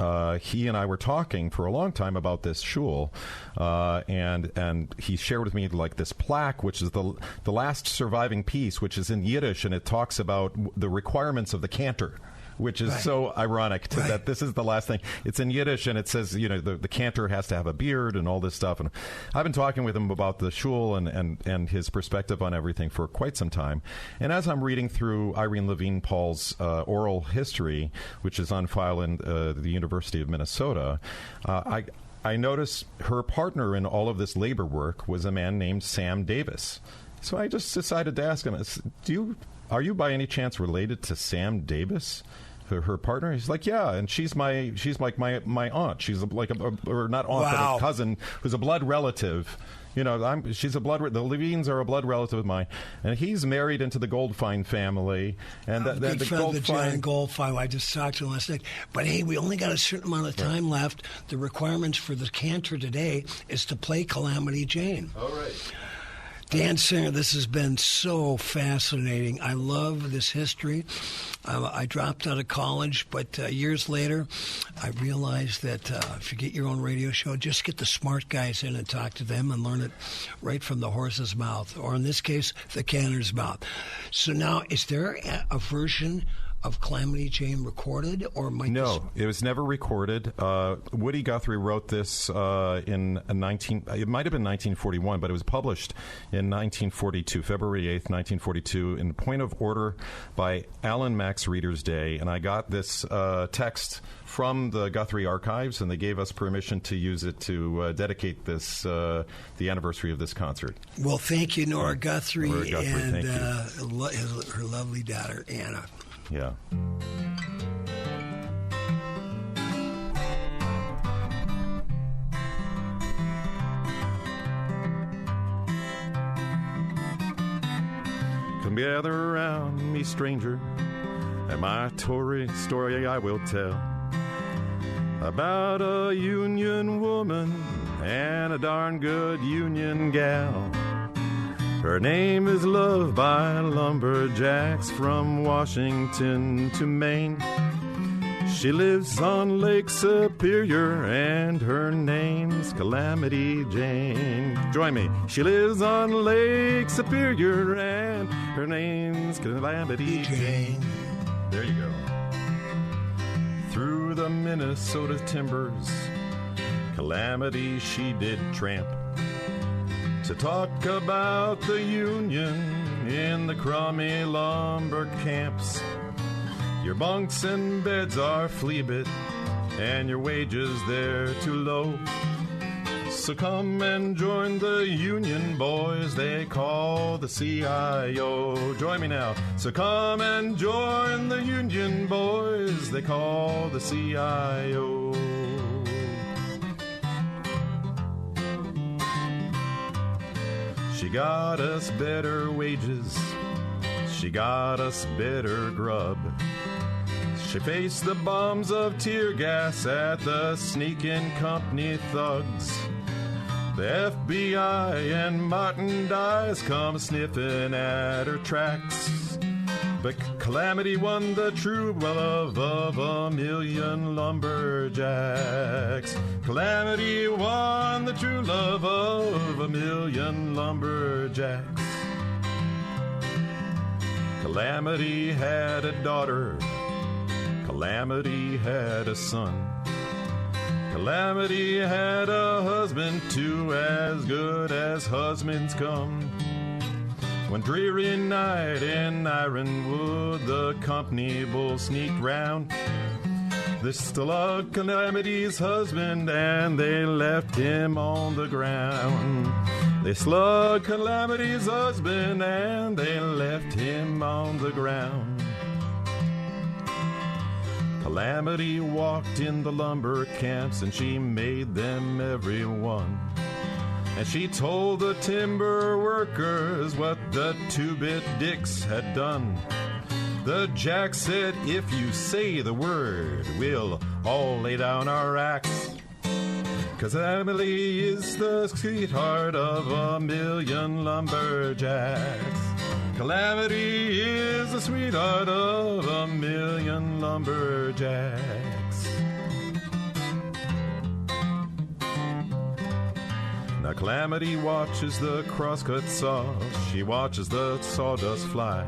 he and I were talking for a long time about this shul, and he shared with me like this plaque, which is the last surviving piece, which is in Yiddish, and it talks about the requirements of the cantor, which is so ironic that this is the last thing. It's in Yiddish, and it says, the cantor has to have a beard and all this stuff. And I've been talking with him about the shul and his perspective on everything for quite some time. And as I'm reading through Irene Levine Paul's oral history, which is on file in the University of Minnesota, I noticed her partner in all of this labor work was a man named Sam Davis. So I just decided to ask him, are you by any chance related to Sam Davis, her partner? He's like, yeah, and she's like my aunt. She's not aunt, but a cousin who's a blood relative. The Levines are a blood relative of mine, and he's married into the Goldfine family. And the John Goldfine. I just talked to him last night. But hey, we only got a certain amount of time left. The requirements for the cantor today is to play Calamity Jane. All right. Dan Singer, this has been so fascinating. I love this history. I dropped out of college, but years later, I realized that if you get your own radio show, just get the smart guys in and talk to them and learn it right from the horse's mouth, or in this case, the cantor's mouth. So now, is there a version of Calamity Jane recorded, or No, it was never recorded. Woody Guthrie wrote this it might have been 1941, but it was published in 1942, February 8th, 1942, in Point of Order by Alan Mack's Reader's Day. And I got this text from the Guthrie archives, and they gave us permission to use it to dedicate this, the anniversary of this concert. Well, thank you, Nora Guthrie, and thank you. Her lovely daughter, Anna. Yeah. Come gather around me, stranger, and my Tory story I will tell about a Union woman and a darn good Union gal. Her name is loved by lumberjacks from Washington to Maine. She lives on Lake Superior, and her name's Calamity Jane. Join me. She lives on Lake Superior, and her name's Calamity Jane. There you go. Through the Minnesota timbers, Calamity she did tramp, to talk about the Union in the crummy lumber camps. Your bunks and beds are flea-bit, and your wages they're too low. So So come and join the union boys they call the CIO. Join me now. So come and join the union boys they call the CIO. She got us better wages. She got us better grub. She faced the bombs of tear gas at the sneaking company thugs. The FBI and Martin Dice come sniffing at her tracks. But Calamity won the true love of a million lumberjacks. Calamity won the true love of a million lumberjacks. Calamity had a daughter. Calamity had a son. Calamity had a husband too, as good as husbands come. One dreary night in Ironwood, the company bull sneaked round. They slugged Calamity's husband and they left him on the ground. They slugged Calamity's husband and they left him on the ground. Calamity walked in the lumber camps and she made them every one. And she told the timber workers what the two-bit dicks had done. The jack said, if you say the word, we'll all lay down our axe. 'Cause Emily is the sweetheart of a million lumberjacks. Calamity is the sweetheart of a million lumberjacks. Now Calamity watches the crosscut saw. She watches the sawdust fly.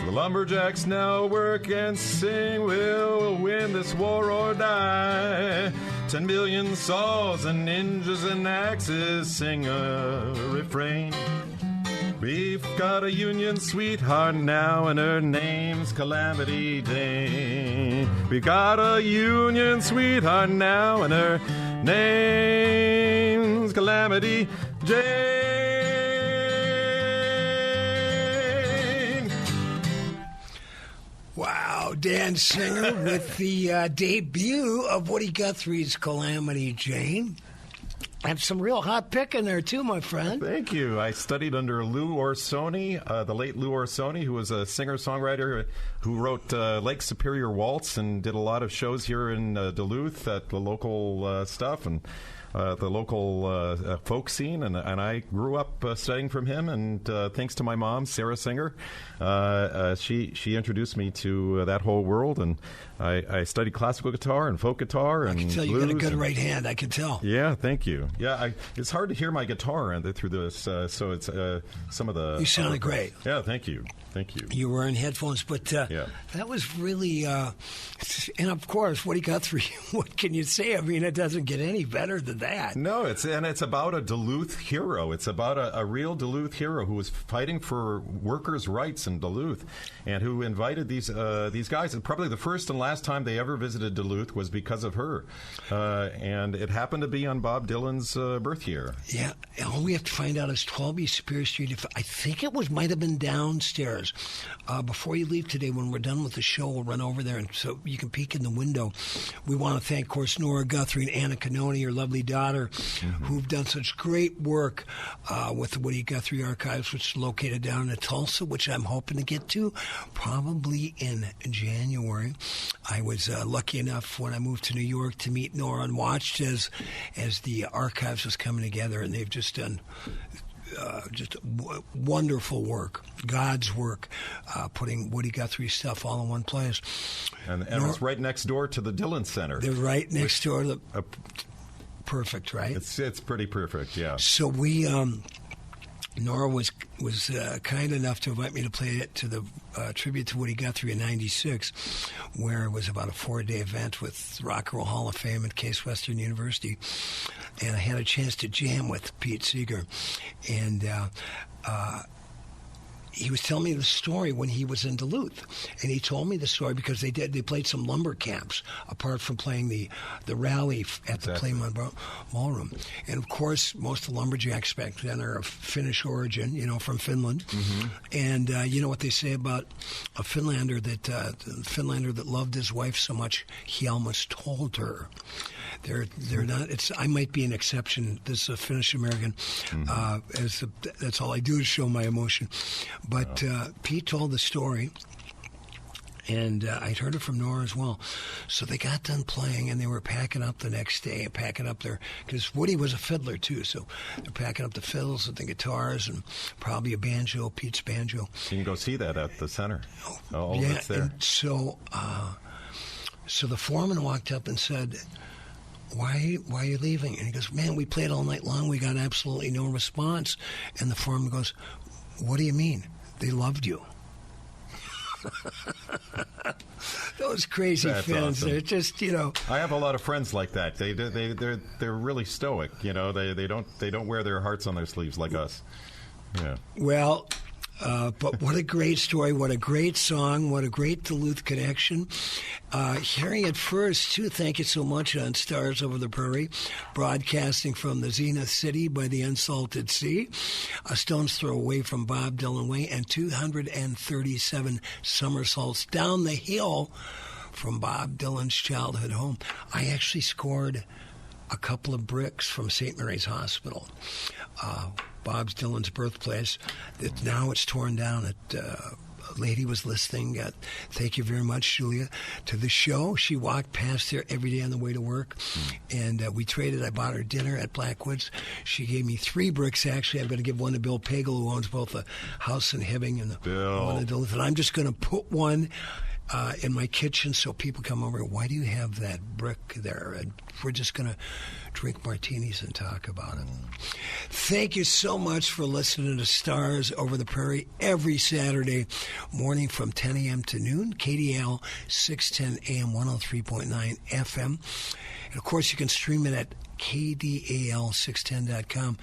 The lumberjacks now work and sing. We'll win this war or die. 10 million saws and ninjas and axes sing a refrain. We've got a union sweetheart now, and her name's Calamity Jane. We've got a union sweetheart now, and her name's Calamity Jane. Wow, Dan Singer with the debut of Woody Guthrie's Calamity Jane. And some real hot picking there, too, my friend. Thank you. I studied under Lou Orsoni, the late Lou Orsoni, who was a singer-songwriter who wrote Lake Superior Waltz and did a lot of shows here in Duluth at the local stuff and the local folk scene. And I grew up studying from him. And thanks to my mom, Sarah Singer, she introduced me to that whole world. And I studied classical guitar and folk guitar and blues. I can tell you got a good right hand. I can tell. Yeah, thank you. Yeah, it's hard to hear my guitar through this, so it's some of the. You sounded great. Yeah, thank you. Thank you. You were in headphones, but that was really, and of course, Woody Guthrie. What can you say? I mean, it doesn't get any better than that. No, it's about a Duluth hero. It's about a real Duluth hero who was fighting for workers' rights in Duluth, and who invited these guys. And probably the first and last time they ever visited Duluth was because of her, and it happened to be on Bob Dylan's birth year. Yeah, all we have to find out is 12 East Superior Street. I think it might have been downstairs. Before you leave today, when we're done with the show, we'll run over there, and so you can peek in the window. We want to thank, of course, Nora Guthrie and Anna Canoni, her lovely daughter, who've done such great work with the Woody Guthrie Archives, which is located down in Tulsa, which I'm hoping to get to probably in January. I was lucky enough when I moved to New York to meet Nora and watched as the archives was coming together, and they've just done just wonderful work, God's work, putting Woody Guthrie stuff all in one place. And it's right next door to the Dylan Center. They're right next door to the... Perfect, right? It's pretty perfect, yeah. So we... Nora was kind enough to invite me to play it to the tribute to Woody Guthrie in '96, where it was about a 4-day event with Rock and Roll Hall of Fame at Case Western University, and I had a chance to jam with Pete Seeger, and he was telling me the story when he was in Duluth, and he told me the story because they played some lumber camps apart from playing the rally at the Playmont Ballroom. And of course, most of the lumberjacks back then are of Finnish origin, from Finland. Mm-hmm. And you know what they say about a Finlander that loved his wife so much he almost told her. They're not. I might be an exception. This is a Finnish American. Mm-hmm. That's all I do is show my emotion. But Pete told the story, and I'd heard it from Nora as well. So they got done playing, and they were packing up the next day, because Woody was a fiddler too. So they're packing up the fiddles and the guitars, and probably a banjo, Pete's banjo. You can go see that at the center. Yeah, it's there. And so the foreman walked up and said, Why are you leaving? And he goes, man, we played all night long. We got absolutely no response. And the foreman goes, what do you mean? They loved you. Those crazy Finns, awesome. They're just, I have a lot of friends like that. They're really stoic. They don't wear their hearts on their sleeves like us. Yeah. Well, but what a great story, what a great song, what a great Duluth connection. Hearing it first, too, thank you so much on Stars Over the Prairie, broadcasting from the Zenith City by the Unsalted Sea, a stone's throw away from Bob Dylan Way, and 237 somersaults down the hill from Bob Dylan's childhood home. I actually scored a couple of bricks from St. Mary's Hospital. Bob Dylan's birthplace. Now it's torn down. A lady was listening. Thank you very much, Julia, to the show. She walked past there every day on the way to work, and we traded. I bought her dinner at Blackwoods. She gave me 3 bricks, actually. I'm going to give one to Bill Pagel, who owns both the house in Hibbing and the one in Duluth. And I'm just going to put one in my kitchen so people come over. Why do you have that brick there? And we're just going to drink martinis and talk about it. Thank you so much for listening to Stars Over the Prairie every Saturday morning from 10 a.m. to noon. KDAL 610 AM 103.9 FM. And, of course, you can stream it at KDAL610.com.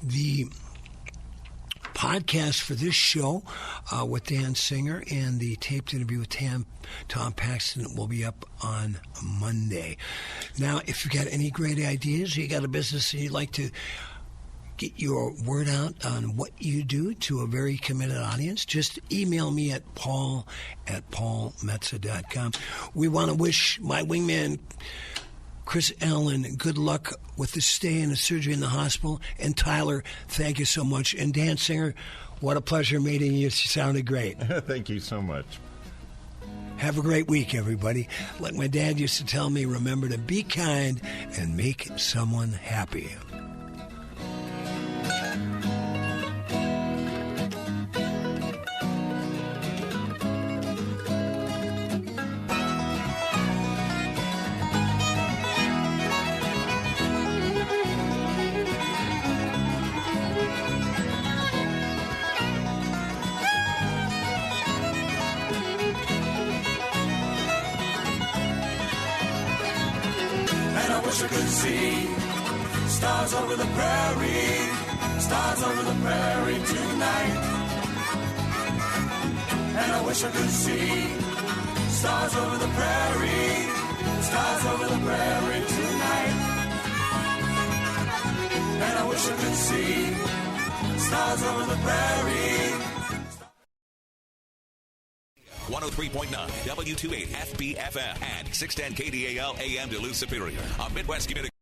The podcast for this show with Dan Singer and the taped interview with Tom Paxton will be up on Monday. Now, if you've got any great ideas, you got a business and you'd like to get your word out on what you do to a very committed audience, just email me at paul@paulmetsa.com. We want to wish my wingman, Chris Allen, good luck with the stay and the surgery in the hospital. And Tyler, thank you so much. And Dan Singer, what a pleasure meeting you. You sounded great. Thank you so much. Have a great week, everybody. Like my dad used to tell me, remember to be kind and make someone happy. Stars over the prairie, stars over the prairie tonight. And I wish I could see stars over the prairie, stars over the prairie tonight. And I wish I could see stars over the prairie. 103.9 W28 FBFM and 610 KDAL AM Duluth Superior, a Midwest community.